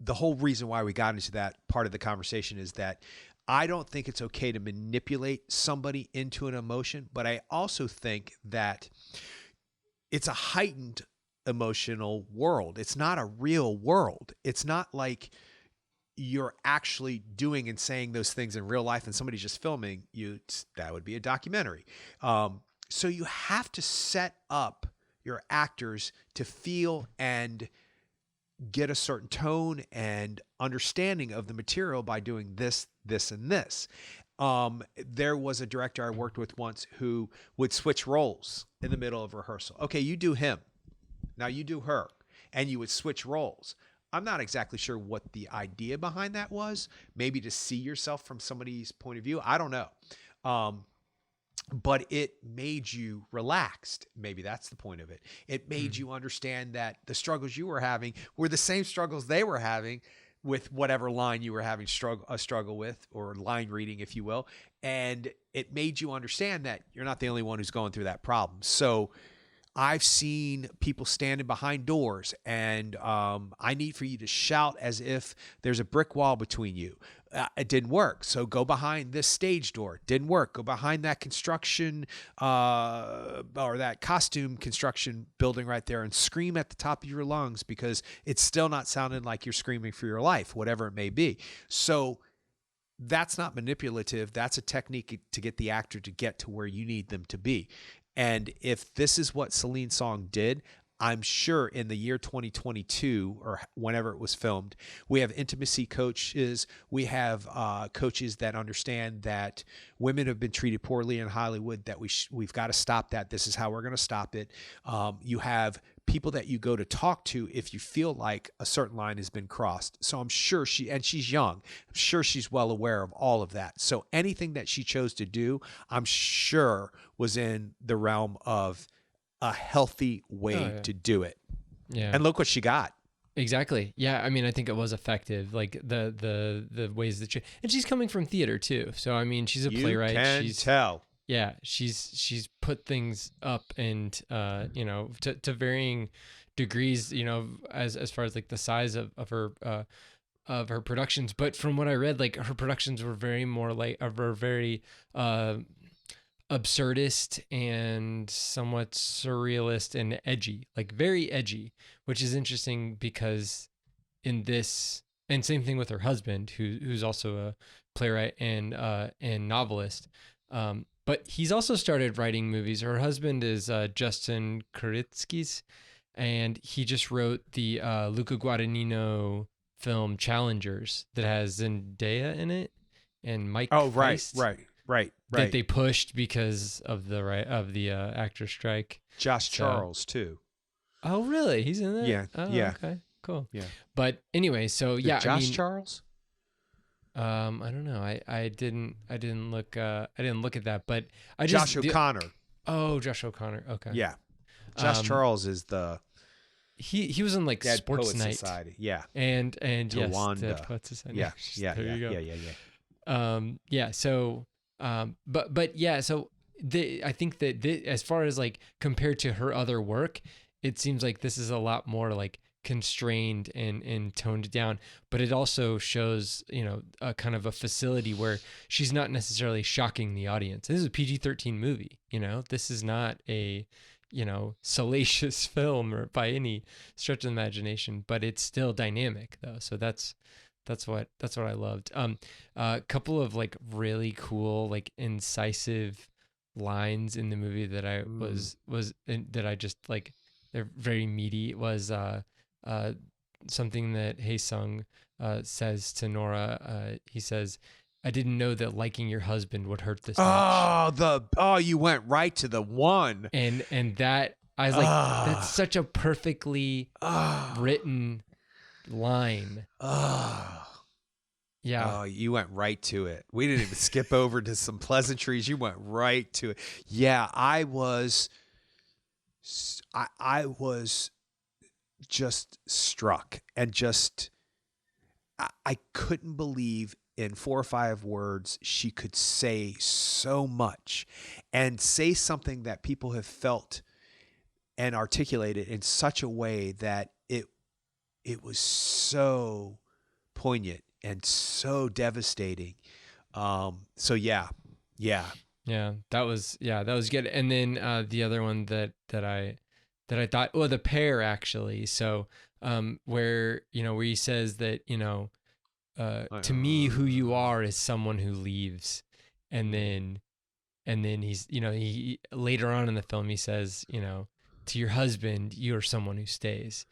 the whole reason why we got into that part of the conversation is that I don't think it's okay to manipulate somebody into an emotion, but I also think that it's a heightened emotional world. It's not a real world. It's not like you're actually doing and saying those things in real life and somebody's just filming you. That would be a documentary. So you have to set up your actors to feel and get a certain tone and understanding of the material by doing this, this, and this. There was a director I worked with once who would switch roles in the middle of rehearsal. Okay, you do him. Now you do her. And you would switch roles. I'm not exactly sure what the idea behind that was. Maybe to see yourself from somebody's point of view. I don't know. But it made you relaxed. Maybe that's the point of it. It made you understand that the struggles you were having were the same struggles they were having with whatever line you were having a struggle with, or line reading, if you will. And it made you understand that you're not the only one who's going through that problem. So I've seen people standing behind doors, and I need for you to shout as if there's a brick wall between you. It didn't work. So go behind this stage door. Didn't work. Go behind that construction or that costume construction building right there and scream at the top of your lungs, because it's still not sounding like you're screaming for your life, whatever it may be. So that's not manipulative. That's a technique to get the actor to get to where you need them to be. And if this is what Celine Song did, I'm sure in the year 2022 or whenever it was filmed, we have intimacy coaches. We have coaches that understand that women have been treated poorly in Hollywood, that we've got to stop that. This is how we're going to stop it. You have people that you go to talk to if you feel like a certain line has been crossed. So I'm sure she's young. I'm sure she's well aware of all of that. So anything that she chose to do, I'm sure was in the realm of a healthy way to do it. Yeah. And look what she got. Exactly. Yeah. I mean, I think it was effective. Like the ways that she's coming from theater too. So, I mean, she's a playwright. You can tell. Yeah. She's put things up and, you know, to varying degrees, you know, as far as like the size of her productions. But from what I read, like her productions were very absurdist and somewhat surrealist and edgy, like very edgy, which is interesting because in this, and same thing with her husband, who's also a playwright and novelist. But he's also started writing movies. Her husband is Justin Kuritsky's, and he just wrote the Luca Guadagnino film Challengers that has Zendaya in it and Mike. Oh, Feist. Right. That they pushed because of the actor strike. Josh Charles too. Oh, really? He's in that? Yeah. Oh, yeah. Okay. Cool. Yeah. But anyway, so yeah. Josh Charles? I don't know. I didn't look at that, but Josh O'Connor. oh, Josh O'Connor. Okay. Yeah. Josh Um, Charles is the he was in like Dead Sports Poets Night Society. Yeah. and yes, Dead Tawanda. Poets Society. Yeah. Yeah. There Yeah. you go. Yeah. Yeah. Yeah. Yeah, so but yeah, so I think that as far as like compared to her other work, it seems like this is a lot more like constrained and toned down, but it also shows, a kind of a facility where she's not necessarily shocking the audience. This is a PG-13 movie, this is not a salacious film or by any stretch of the imagination, but it's still dynamic though. So that's what I loved. A couple of like really cool, like incisive lines in the movie that I that I just like, they're very meaty. It was something that Hae Sung says to Nora. He says, "I didn't know that liking your husband would hurt this much." You went right to the one. And that I was like, that's such a perfectly written line. Yeah. Oh, you went right to it. We didn't even skip over to some pleasantries. You went right to it. Yeah, I was just struck and just I couldn't believe in 4 or 5 words she could say so much and say something that people have felt and articulated in such a way that it was so poignant and so devastating. So yeah. Yeah, that was good. And then the other one that I thought, well, the pair actually. So where he says that to me, who you are is someone who leaves, and then he's he later on in the film he says to your husband, you're someone who stays.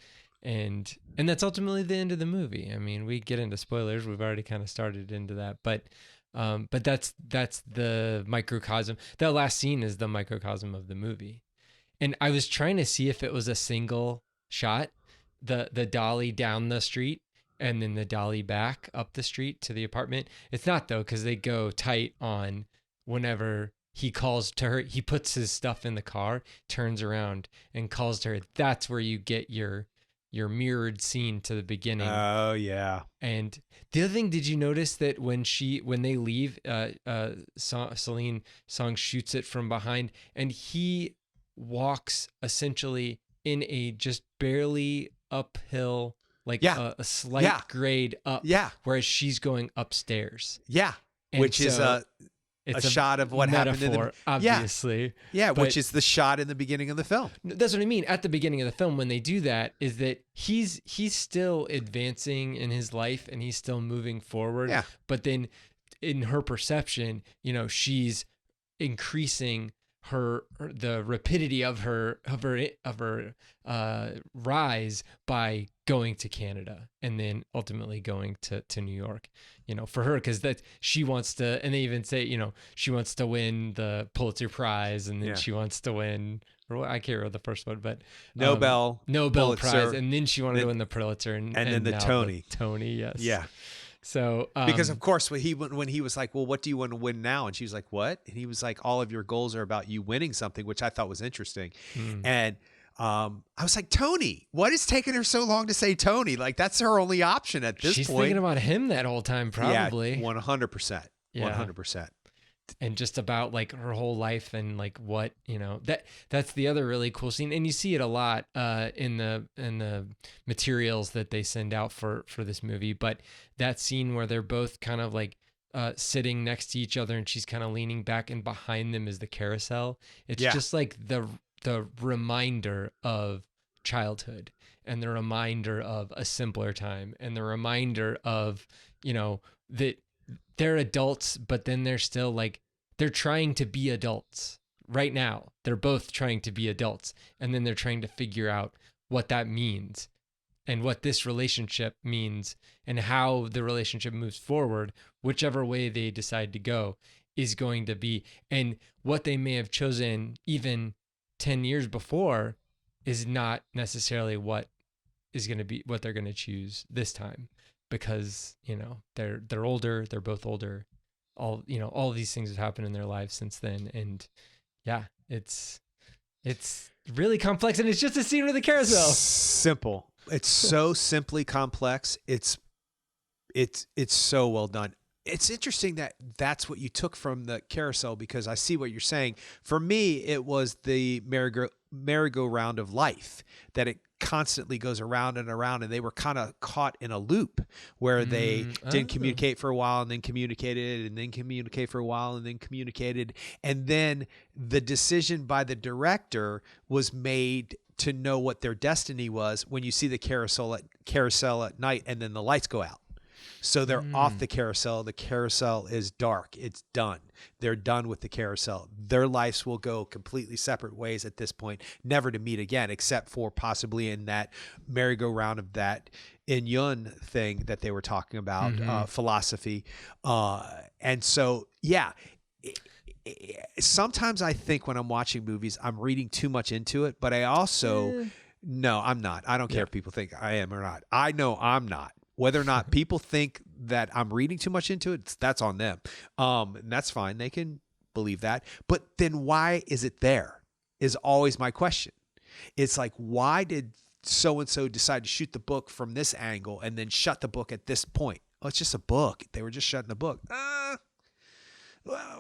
And that's ultimately the end of the movie. I mean, we get into spoilers. We've already kind of started into that, but that's the microcosm. That last scene is the microcosm of the movie. And I was trying to see if it was a single shot, the dolly down the street and then the dolly back up the street to the apartment. It's not though, because they go tight on whenever he calls to her. He puts his stuff in the car, turns around and calls to her. That's where you get your mirrored scene to the beginning. Oh yeah. And the other thing, did you notice that when they leave, Celine Song shoots it from behind and he walks essentially in a just barely uphill, like a slight grade up, whereas she's going upstairs. Yeah. And which is it's a shot of what happened in the obviously. Yeah, which is the shot in the beginning of the film. That's what I mean. At the beginning of the film, when they do that, is that he's still advancing in his life and he's still moving forward. Yeah. But then in her perception, she's increasing the rapidity of her rise by going to Canada and then ultimately going to New York, for her, because that she wants to, and they even say, she wants to win the Pulitzer Prize, and then she wants to win, or I can't remember the first one, but Nobel Pulitzer, Prize, and then she wanted to win the Pulitzer, and then the Tony. Yes. Yeah. So because of course when he was like, well, what do you want to win now? And she was like, what? And he was like, all of your goals are about you winning something, which I thought was interesting. And I was like, Tony, what is taking her so long to say Tony? Like that's her only option at this point. She's thinking about him that whole time, probably. Yeah, 100%. 100%. And just about like her whole life and like what, that's the other really cool scene. And you see it a lot in the materials that they send out for this movie. But that scene where they're both kind of like sitting next to each other and she's kind of leaning back and behind them is the carousel. It's just like the reminder of childhood and the reminder of a simpler time and the reminder of, that they're adults, but then they're still like, they're trying to be adults right now. They're both trying to be adults. And then they're trying to figure out what that means and what this relationship means and how the relationship moves forward, whichever way they decide to go is going to be. And what they may have chosen even 10 years before is not necessarily what is going to be what they're going to choose this time, because, they're older, they're both older. All these things have happened in their lives since then. And yeah, it's really complex, and it's just a scene with a carousel. Simple. It's so simply complex. It's so well done. It's interesting that that's what you took from the carousel, because I see what you're saying. For me, it was the merry-go-round of life, that it constantly goes around and around, and they were kind of caught in a loop where they didn't communicate for a while and then communicated and then communicate for a while and then communicated. And then the decision by the director was made to know what their destiny was when you see the carousel at night and then the lights go out. So they're off the carousel. The carousel is dark. It's done. They're done with the carousel. Their lives will go completely separate ways at this point, never to meet again, except for possibly in that merry-go-round of that In Yun thing that they were talking about, philosophy. And so, yeah, sometimes I think when I'm watching movies, I'm reading too much into it, but I also, no, I'm not. I don't care if people think I am or not. I know I'm not. Whether or not people think that I'm reading too much into it, that's on them. And that's fine. They can believe that. But then why is it there is always my question. It's like, why did so-and-so decide to shoot the book from this angle and then shut the book at this point? Oh, it's just a book. They were just shutting the book.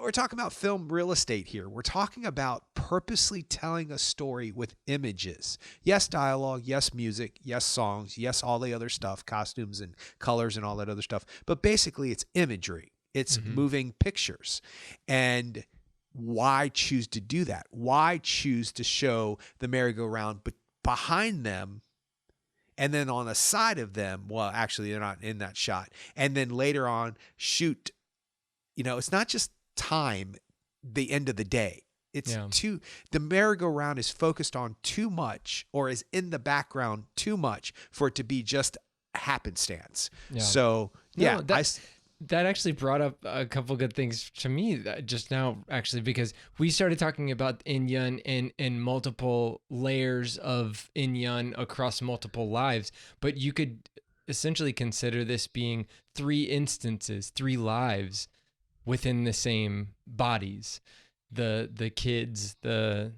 We're talking about film real estate here. We're talking about purposely telling a story with images. Yes, dialogue. Yes, music. Yes, songs. Yes, all the other stuff, costumes and colors and all that other stuff. But basically, it's imagery. It's moving pictures. And why choose to do that? Why choose to show the merry-go-round but behind them, and then on the side of them? Well, actually, they're not in that shot. And then later on, shoot. It's not just time, the end of the day. It's the merry-go-round is focused on too much, or is in the background too much for it to be just happenstance. Yeah. So, yeah. That actually brought up a couple good things to me just now, actually, because we started talking about In Yun and multiple layers of In Yun across multiple lives, but you could essentially consider this being 3 instances, 3 lives within the same bodies. The kids, that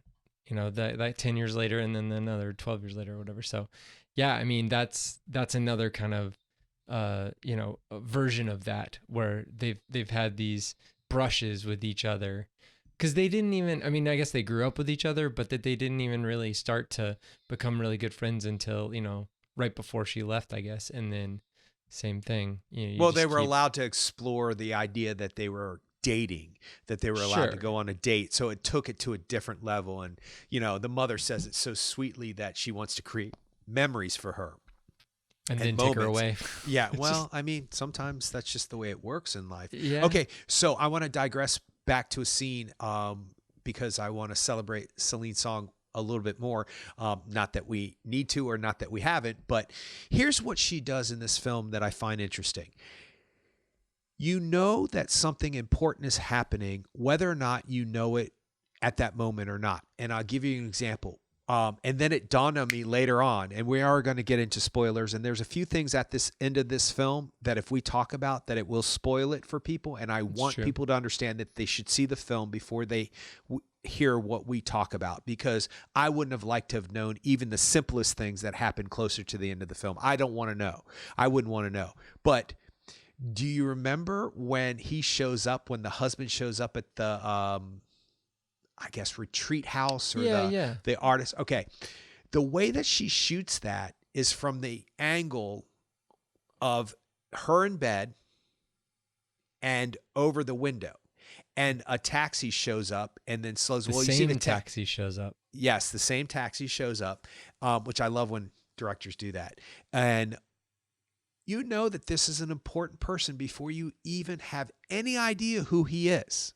10 years later, and then another 12 years later or whatever. So yeah, I mean, that's another kind of a version of that, where they've had these brushes with each other, because they didn't even, I mean, I guess they grew up with each other, but that they didn't even really start to become really good friends until, right before she left, I guess. And then same thing. Well, they were allowed to explore the idea that they were dating, that they were allowed to go on a date. So it took it to a different level. And, the mother says it so sweetly that she wants to create memories for her. And then take her away. Yeah. Well, I mean, sometimes that's just the way it works in life. Yeah. Okay. So I want to digress back to a scene, because I want to celebrate Celine Song a little bit more. Not that we need to, or not that we haven't, but here's what she does in this film that I find interesting. You know that something important is happening, whether or not you know it at that moment or not. And I'll give you an example. And then it dawned on me later on, and we are going to get into spoilers. And there's a few things at this end of this film that if we talk about, that it will spoil it for people. And I want people to understand that they should see the film before they hear what we talk about, because I wouldn't have liked to have known even the simplest things that happened closer to the end of the film. I don't want to know. I wouldn't want to know. But do you remember when he shows up, when the husband shows up at the, I guess, retreat house, or the artist? Okay. The way that she shoots that is from the angle of her in bed and over the window. And a taxi shows up and then slows. Well, you see the taxi shows up. Yes, the same taxi shows up, which I love when directors do that. And you know that this is an important person before you even have any idea who he is.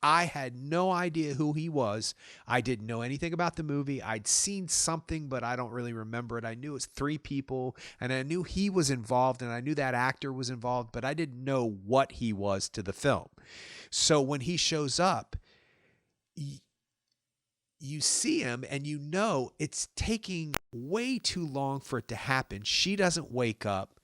I had no idea who he was. I didn't know anything about the movie. I'd seen something, but I don't really remember it. I knew it was 3 people, and I knew he was involved, and I knew that actor was involved, but I didn't know what he was to the film. So when he shows up, you see him, and you know it's taking way too long for it to happen. She doesn't wake up.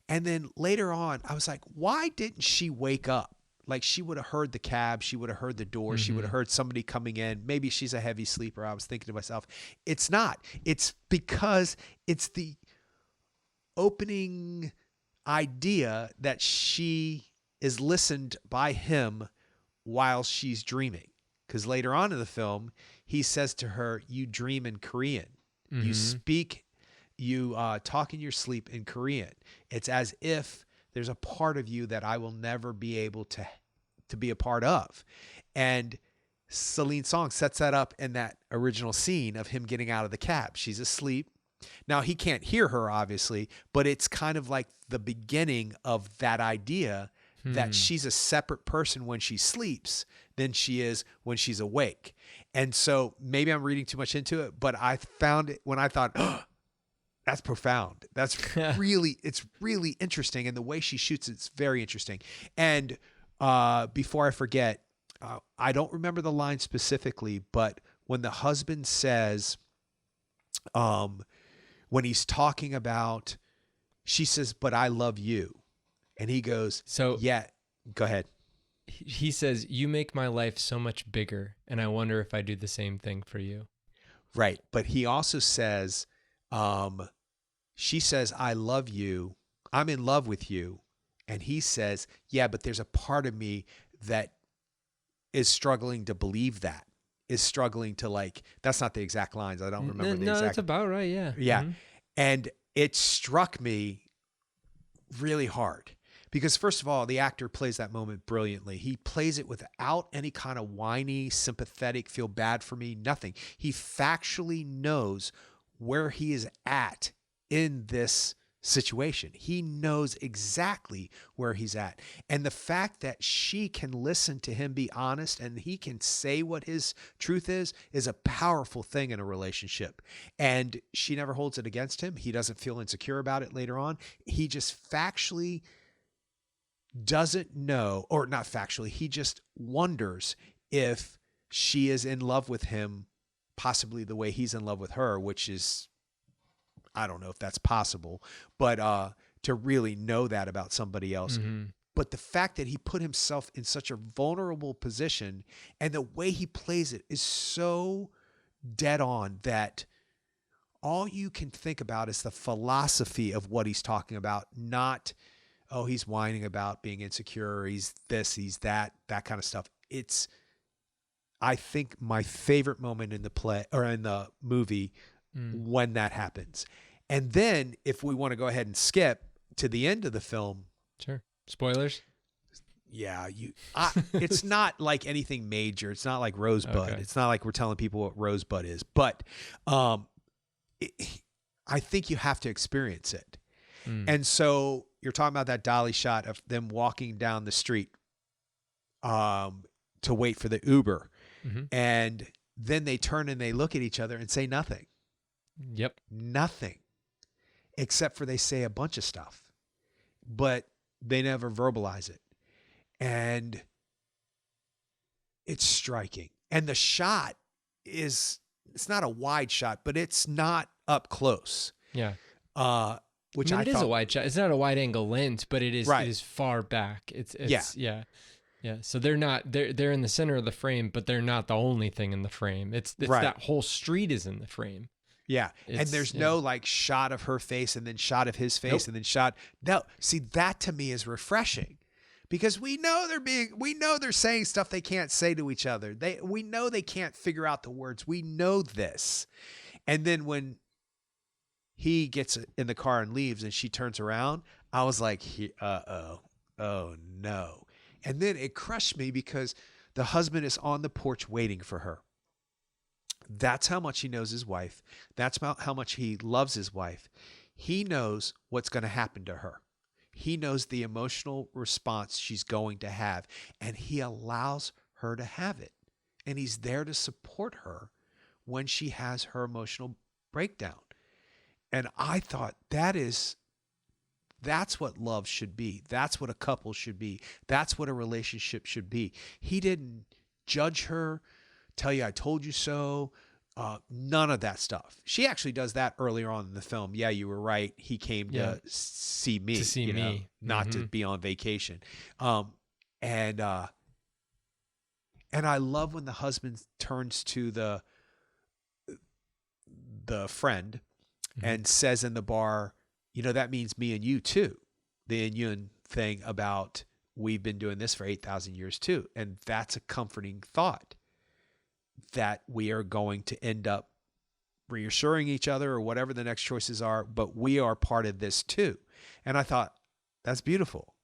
And then later on, I was like, why didn't she wake up? Like she would have heard the cab, she would have heard the door, she would have heard somebody coming in. Maybe she's a heavy sleeper. I was thinking to myself, it's not. It's because it's the opening idea that she is listened by him while she's dreaming. Because later on in the film, he says to her, you dream in Korean. You speak, you talk in your sleep in Korean. It's as if there's a part of you that I will never be able to be a part of. And Celine Song sets that up in that original scene of him getting out of the cab. She's asleep. Now, he can't hear her, obviously, but it's kind of like the beginning of that idea that she's a separate person when she sleeps than she is when she's awake. And so maybe I'm reading too much into it, but I found it when I thought, oh, that's profound. That's it's really interesting. And the way she shoots, it's very interesting. And before I forget, I don't remember the line specifically, but when the husband says, when he's talking about, she says, but I love you. And he goes, So yeah, go ahead. he says, you make my life so much bigger, and I wonder if I do the same thing for you. Right. But he also says, she says, I love you. I'm in love with you. And he says, yeah, but there's a part of me that is struggling to believe that, is struggling to like, that's not the exact lines. I don't remember the No, exact. that's about right. Yeah. Yeah. And it struck me really hard because first of all, the actor plays that moment brilliantly. He plays it without any kind of whiny, sympathetic, feel bad for me, nothing. He factually knows where he is at in this situation. He knows exactly where he's at. And the fact that she can listen to him be honest and he can say what his truth is a powerful thing in a relationship. And she never holds it against him. He doesn't feel insecure about it later on. He just factually doesn't know, or not factually, he just wonders if she is in love with him, possibly the way he's in love with her, which is, I don't know if that's possible, but to really know that about somebody else. But the fact that he put himself in such a vulnerable position and the way he plays it is so dead on that all you can think about is the philosophy of what he's talking about, not, oh, he's whining about being insecure, he's this, he's that kind of stuff. It's, I think, my favorite moment in the play or in the movie when that happens. And then if we want to go ahead and skip to the end of the film. Sure. Spoilers. Yeah. It's not like anything major. It's not like Rosebud. Okay. It's not like we're telling people what Rosebud is, but I think you have to experience it. And so you're talking about that dolly shot of them walking down the street to wait for the Uber. And then they turn and they look at each other and say nothing. Yep. Nothing. Except for they say a bunch of stuff. But they never verbalize it. And it's striking. And the shot is, it's not a wide shot, but it's not up close. Yeah. Which I mean, it is a wide shot. It's not a wide angle lens, but it is right. It is far back. It's yeah. So they're in the center of the frame, but they're not the only thing in the frame. It's right. That whole street is in the frame. Yeah. And there's no like shot of her face and then shot of his face and then shot. No, see, that to me is refreshing because we know they're saying stuff they can't say to each other. We know they can't figure out the words. We know this. And then when he gets in the car and leaves and she turns around, I was like, oh no. And then it crushed me because the husband is on the porch waiting for her. That's how much he knows his wife. That's how much he loves his wife. He knows what's going to happen to her. He knows the emotional response she's going to have, and he allows her to have it. And he's there to support her when she has her emotional breakdown. And I thought that's what love should be. That's what a couple should be. That's what a relationship should be. He didn't judge her, tell you I told you so, None of that stuff. She actually does that earlier on in the film. Yeah, you were right. He came Yeah. to see me, To see me. not to be on vacation. Um, and and I love when the husband turns to the friend Mm-hmm. and says in the bar, that means me and you too. The Inyun thing about we've been doing this for 8,000 years too. And that's a comforting thought that we are going to end up reassuring each other or whatever the next choices are, but we are part of this too. And I thought, that's beautiful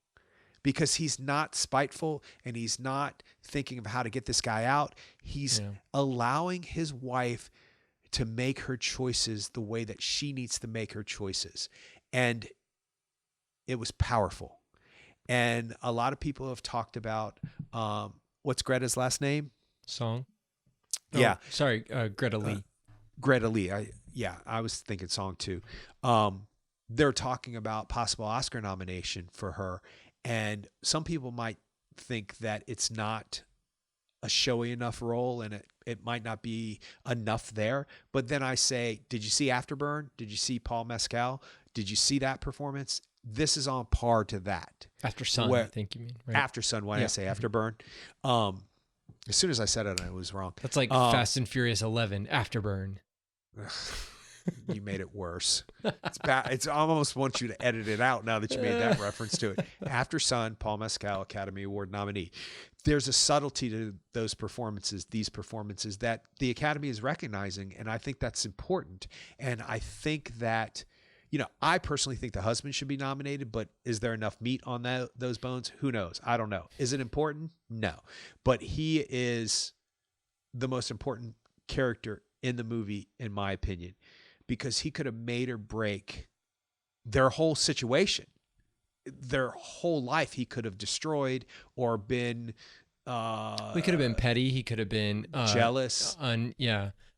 because he's not spiteful and he's not thinking of how to get this guy out. He's allowing his wife to make her choices the way that she needs to make her choices. And it was powerful. And a lot of people have talked about what's Greta's last name? Song. Yeah. Oh, sorry, Greta Lee. Greta Lee. I was thinking Song too. They're talking about possible Oscar nomination for her. And some people might think that it's not a showy enough role and it might not be enough there. But then I say, did you see Afterburn? Did you see Paul Mescal? Did you see that performance? This is on par to that. After Sun, I think you mean, right? After Sun, why did I say Afterburn? As soon as I said it, I was wrong. That's like Fast and Furious 11, Afterburn. You made it worse. It's bad. I almost want you to edit it out now that you made that reference to it. After Sun, Paul Mescal, Academy Award nominee. There's a subtlety to these performances, that the Academy is recognizing, and I think that's important. And I think that, I personally think the husband should be nominated, but is there enough meat on those bones? Who knows? I don't know. Is it important? No. But he is the most important character in the movie, in my opinion, because he could have made or break their whole situation. Their whole life he could have destroyed or been we could have been petty, he could have been jealous,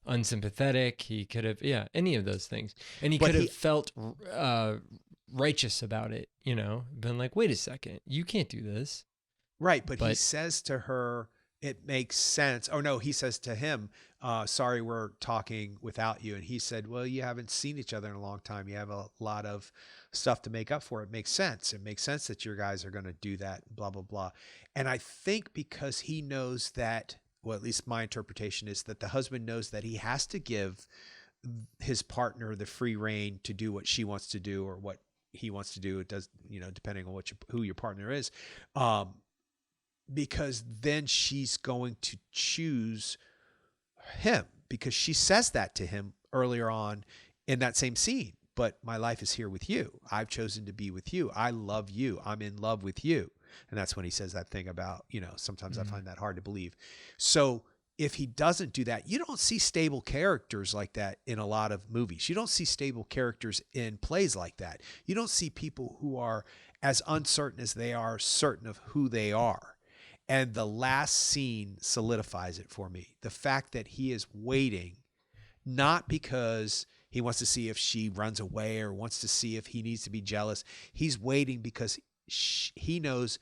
unsympathetic, he could have any of those things, and he could have felt righteous about it, been like, wait a second, you can't do this, right? But he says to her, it makes sense. Oh no, he says to him, sorry, we're talking without you. And he said, well, you haven't seen each other in a long time. You have a lot of stuff to make up for. It makes sense. It makes sense that your guys are going to do that, blah, blah, blah. And I think because he knows that, well, at least my interpretation is that the husband knows that he has to give his partner the free rein to do what she wants to do or what he wants to do. It does, depending on who your partner is. Because then she's going to choose him because she says that to him earlier on in that same scene. But my life is here with you. I've chosen to be with you. I love you. I'm in love with you. And that's when he says that thing about, sometimes I find that hard to believe. So if he doesn't do that, you don't see stable characters like that in a lot of movies. You don't see stable characters in plays like that. You don't see people who are as uncertain as they are certain of who they are. And the last scene solidifies it for me. The fact that he is waiting, not because he wants to see if she runs away or wants to see if he needs to be jealous. He's waiting because he knows,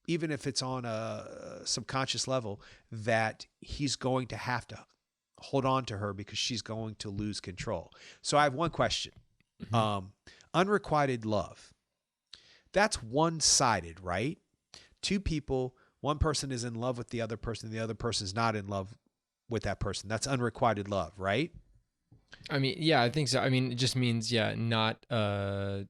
even if it's on a subconscious level, that he's going to have to hold on to her because she's going to lose control. So I have one question. Mm-hmm. Unrequited love. That's one-sided, right? Two people. One person is in love with the other person. The other person is not in love with that person. That's unrequited love, right? I mean, yeah, I think so. I mean, it just means, not what's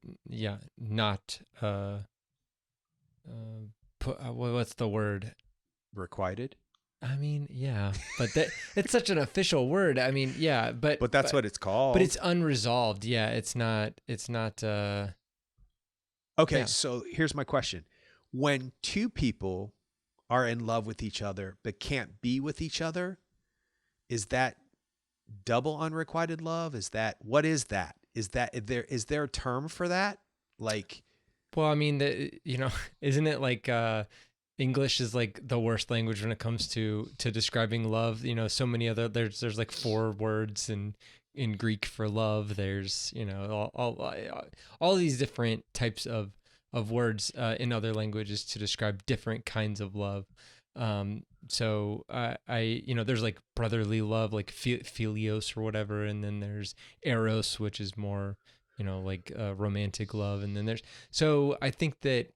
the word? Requited? I mean, yeah, but it's such an official word. I mean, yeah, but that's what it's called. But it's unresolved. Yeah, it's not. Okay, so here's my question. When two people are in love with each other but can't be with each other, is that double unrequited love? What is that? Is there a term for that? Like, well, I mean, isn't it like English is like the worst language when it comes to describing love? So many other there's like 4 words in Greek for love. There's all these different types of words in other languages to describe different kinds of love. So there's like brotherly love, like philios or whatever, and then there's eros, which is more, like romantic love, and then there's. So I think that,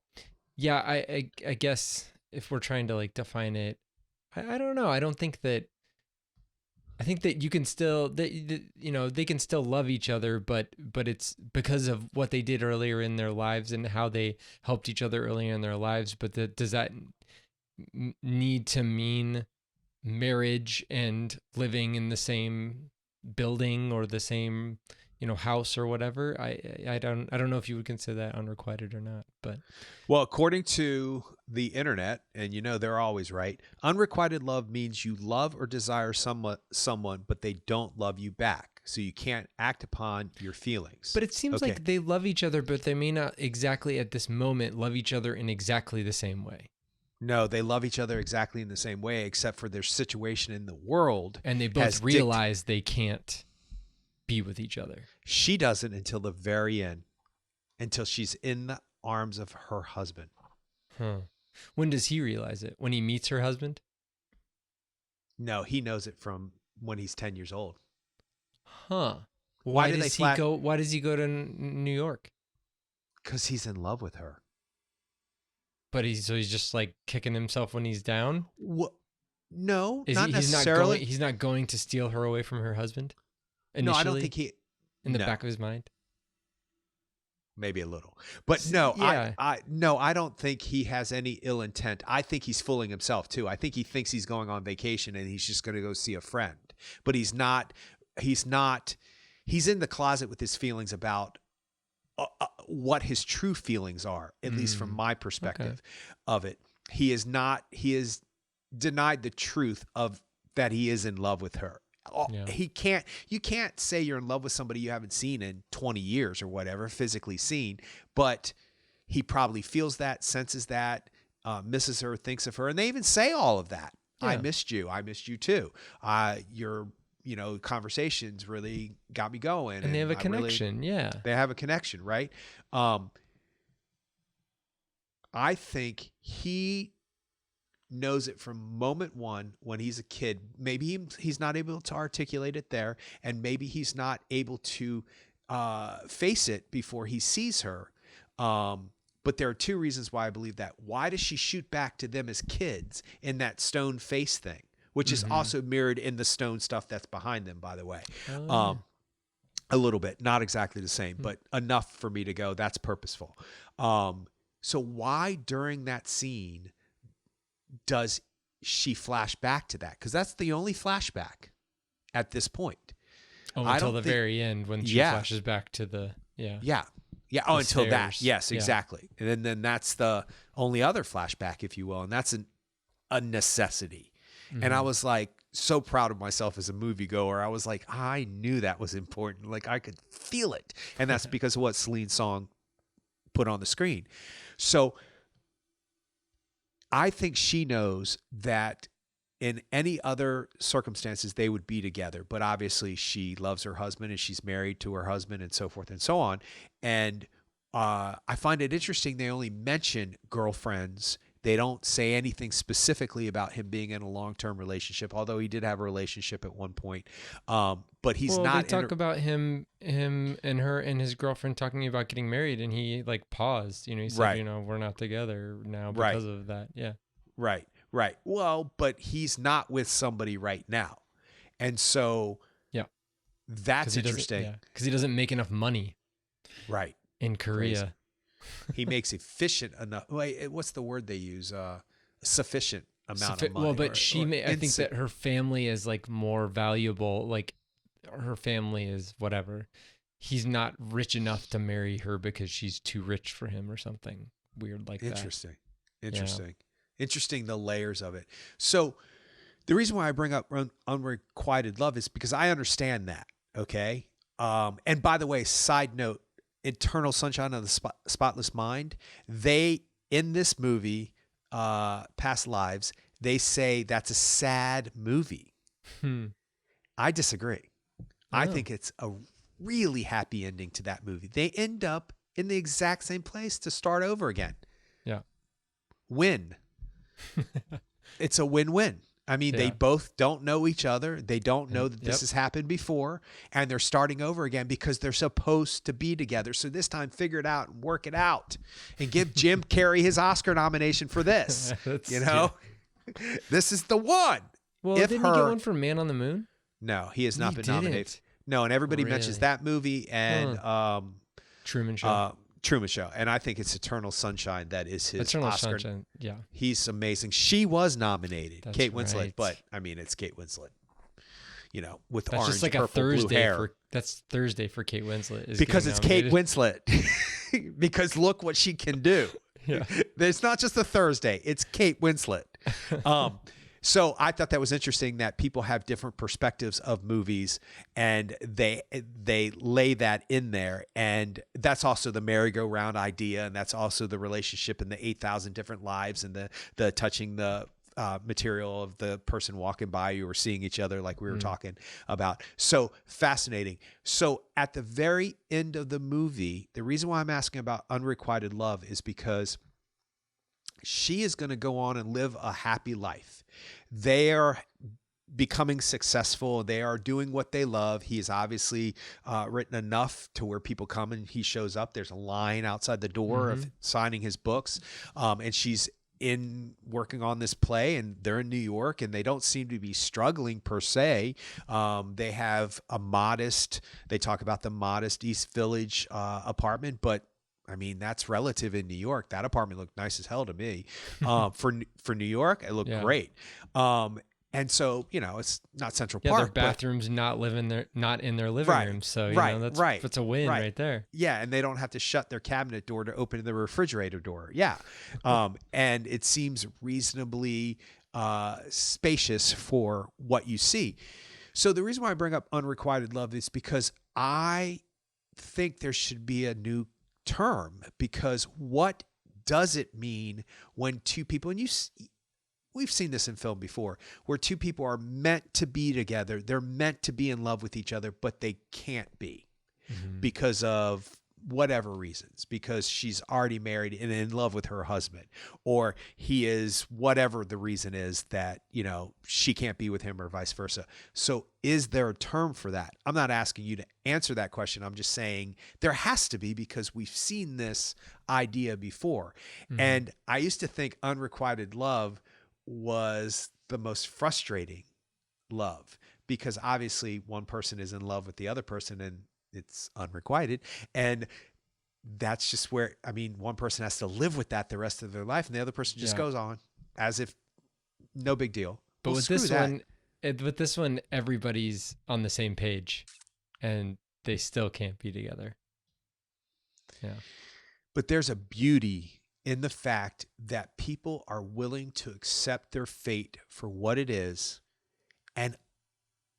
yeah, I guess if we're trying to like define it, I don't know. I don't think that. I think that you can still, they can still love each other, but it's because of what they did earlier in their lives and how they helped each other earlier in their lives. But does that need to mean marriage and living in the same building or the same house or whatever? I don't know if you would consider that unrequited or not, but Well, according to the internet, and they're always right, unrequited love means you love or desire someone, but they don't love you back. So you can't act upon your feelings. it seems Okay. like they love each other, but they may not exactly at this moment love each other in exactly the same way. No, they love each other exactly in the same way, except for their situation in the world. And they both realize they can't be with each other. She doesn't until the very end, until she's in the arms of her husband. Huh. When does he realize it? When he meets her husband? No, he knows it from when he's 10 years old. Huh. Why does he go? Why does he go to New York? Because he's in love with her. But he's just like kicking himself when he's down. What? No, Is not he, necessarily. He's not going to steal her away from her husband. Initially, No, I don't think he. In the back of his mind. Maybe a little, but no, yeah. I don't think he has any ill intent. I think he's fooling himself too. I think he thinks he's going on vacation and he's just going to go see a friend, but he's not. He's in the closet with his feelings about what his true feelings are, at least from my perspective of it. He is not. He is denied the truth of that he is in love with her. Yeah. You can't say you're in love with somebody you haven't seen in 20 years or whatever, physically seen, but he probably feels that, senses that, misses her, thinks of her. And they even say all of that. Yeah. I missed you too. Your, conversations really got me going. And they have a connection. Yeah. They have a connection. Right. I think he knows it from moment one when he's a kid. Maybe he's not able to articulate it there, and maybe he's not able to face it before he sees her. But there are two reasons why I believe that. Why does she shoot back to them as kids in that stone face thing, which is also mirrored in the stone stuff that's behind them, by the way? A little bit, not exactly the same, but enough for me to go, that's purposeful. So why during that scene does she flash back to that? Because that's the only flashback at this point. Oh, until the very end when she flashes back to the Oh, until stairs. That. Yes, exactly. And then that's the only other flashback, if you will, and that's a necessity. And I was like so proud of myself as a moviegoer. I was like, I knew that was important. Like I could feel it, and that's because of what Celine Song put on the screen. So I think she knows that in any other circumstances they would be together, but obviously she loves her husband and she's married to her husband and so forth and so on. And I find it interesting they only mention girlfriends. They don't say anything specifically about him being in a long-term relationship, although he did have a relationship at one point. But he's not. They talk about him and her and his girlfriend talking about getting married, and he like paused. He said, we're not together now because of that. Yeah. Right. Well, but he's not with somebody right now, and so that's interesting because he doesn't make enough money. Right. In Korea. Crazy. He makes efficient enough. Wait, what's the word they use? Sufficient amount of money. Well, but I think that her family is like more valuable. Like her family is whatever. He's not rich enough to marry her because she's too rich for him or something weird like that. Interesting. The layers of it. So the reason why I bring up unrequited love is because I understand that. Okay. And by the way, side note, Eternal Sunshine of the Spotless Mind, they, in this movie, Past Lives, they say that's a sad movie. I disagree. I think it's a really happy ending to that movie. They end up in the exact same place to start over again. Yeah. Win. it's a win-win. I mean, they Yeah. both don't know each other. They don't know that this Yep. has happened before, and they're starting over again because they're supposed to be together. So this time, figure it out and work it out, and give Jim Carrey his Oscar nomination for this. You know, this is the one. Well, If didn't he her- get one for Man on the Moon? No, he has not He been didn't. nominated. No, and everybody mentions Really? that movie and Truman Show. Truman Show, and I think it's Eternal Sunshine that is his Eternal Oscar. Sunshine. Yeah. He's amazing. She was nominated, That's Kate Winslet, right. but I mean, it's Kate Winslet. You know, with That's orange, just like a purple, blue Thursday hair. for that's Thursday for Kate Winslet. Is Because getting it's Kate nominated. Winslet. Because look what she can do. Yeah. It's not just a Thursday; it's Kate Winslet. So I thought that was interesting that people have different perspectives of movies, and they lay that in there, and that's also the merry-go-round idea, and that's also the relationship in the 8,000 different lives, and the touching the material of the person walking by you or seeing each other, like we were talking about. So fascinating. So at the very end of the movie, the reason why I'm asking about unrequited love is because she is going to go on and live a happy life. They are becoming successful. They are doing what they love. He is obviously written enough to where people come and he shows up. There's a line outside the door of signing his books. And she's working on this play, and they're in New York, and they don't seem to be struggling per se. They have they talk about the modest East Village apartment, but I mean, that's relative in New York. That apartment looked nice as hell to me. For New York, it looked great. And so, you know, it's not Central Yeah, Park. their bathrooms not in their living room. So you know, that's a win right there. Yeah, and they don't have to shut their cabinet door to open the refrigerator door. Yeah. And it seems reasonably spacious for what you see. So the reason why I bring up unrequited love is because I think there should be a new term, because what does it mean when two people, and we've seen this in film before, where two people are meant to be together, they're meant to be in love with each other, but they can't be because of whatever reasons, because she's already married and in love with her husband, or he is, whatever the reason is that, you know, she can't be with him or vice versa. So is there a term for that? I'm not asking you to answer that question. I'm just saying there has to be, because we've seen this idea before. And I used to think unrequited love was the most frustrating love, because obviously one person is in love with the other person and it's unrequited. And that's just where, I mean, one person has to live with that the rest of their life, and the other person just goes on as if no big deal. But Well, with screw this that. with this one, everybody's on the same page, and they still can't be together. Yeah. But there's a beauty in the fact that people are willing to accept their fate for what it is and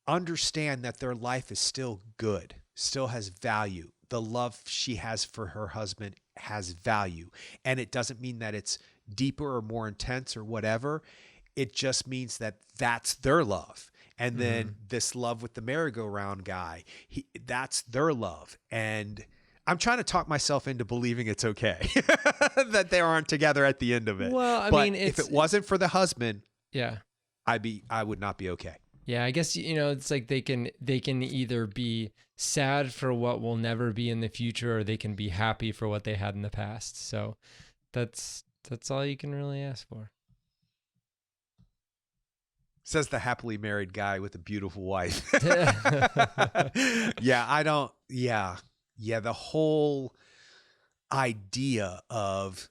understand that their life is still good, still has value. The love she has for her husband has value. And it doesn't mean that it's deeper or more intense or whatever. It just means that that's their love. And then this love with the merry-go-round guy, that's their love. And I'm trying to talk myself into believing it's okay that they aren't together at the end of it. Well, I But mean, if it wasn't for the husband, yeah. I would not be okay. Yeah, I guess, you know, it's like they can either be sad for what will never be in the future, or they can be happy for what they had in the past. So that's all you can really ask for. Says the happily married guy with a beautiful wife. The whole idea of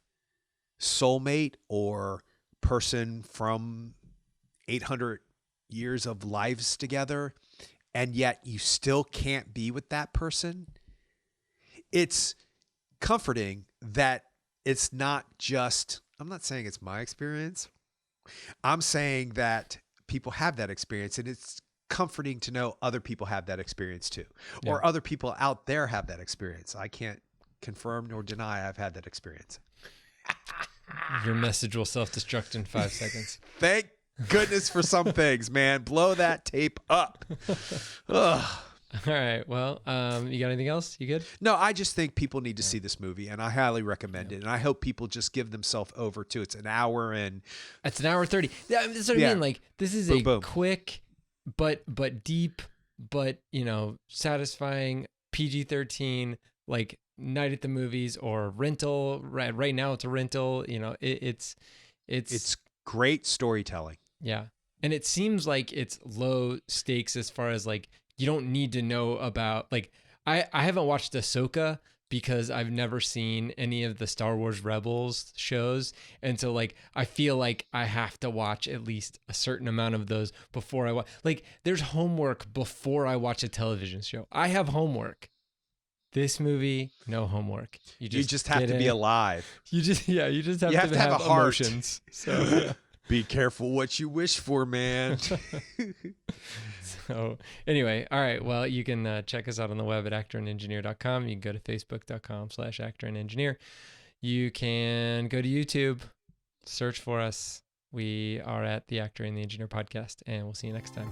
soulmate or person from 800 years of lives together, and yet you still can't be with that person. It's comforting that it's not just, I'm not saying it's my experience. I'm saying that people have that experience, and it's comforting to know other people have that experience too, or other people out there have that experience. I can't confirm nor deny I've had that experience. Your message will self-destruct in 5 seconds. Thank goodness for some things, man. Blow that tape up. Ugh. All right. Well, you got anything else? You good? No, I just think people need to see this movie, and I highly recommend it. And I hope people just give themselves over to it. It's an hour, and It's an hour 30. Yeah, that's what I Yeah. mean. Like, this is Boom, a boom. quick, but deep, but satisfying PG-13 like night at the movies or rental. Right now, it's a rental. It's great storytelling. yeah, and it seems like it's low stakes as far as like you don't need to know about like I haven't watched Ahsoka because I've never seen any of the Star Wars Rebels shows. And so like I feel like I have to watch at least a certain amount of those before I watch. Like there's homework before I watch a television show. I have homework. This movie, no homework. You just have to be alive. You just have You have to have a heart. emotions. So Be careful what you wish for, man. So anyway, all right. Well, you can check us out on the web at actorandengineer.com. You can go to facebook.com/actorandengineer. You can go to YouTube, search for us. We are at the Actor and the Engineer podcast, and we'll see you next time.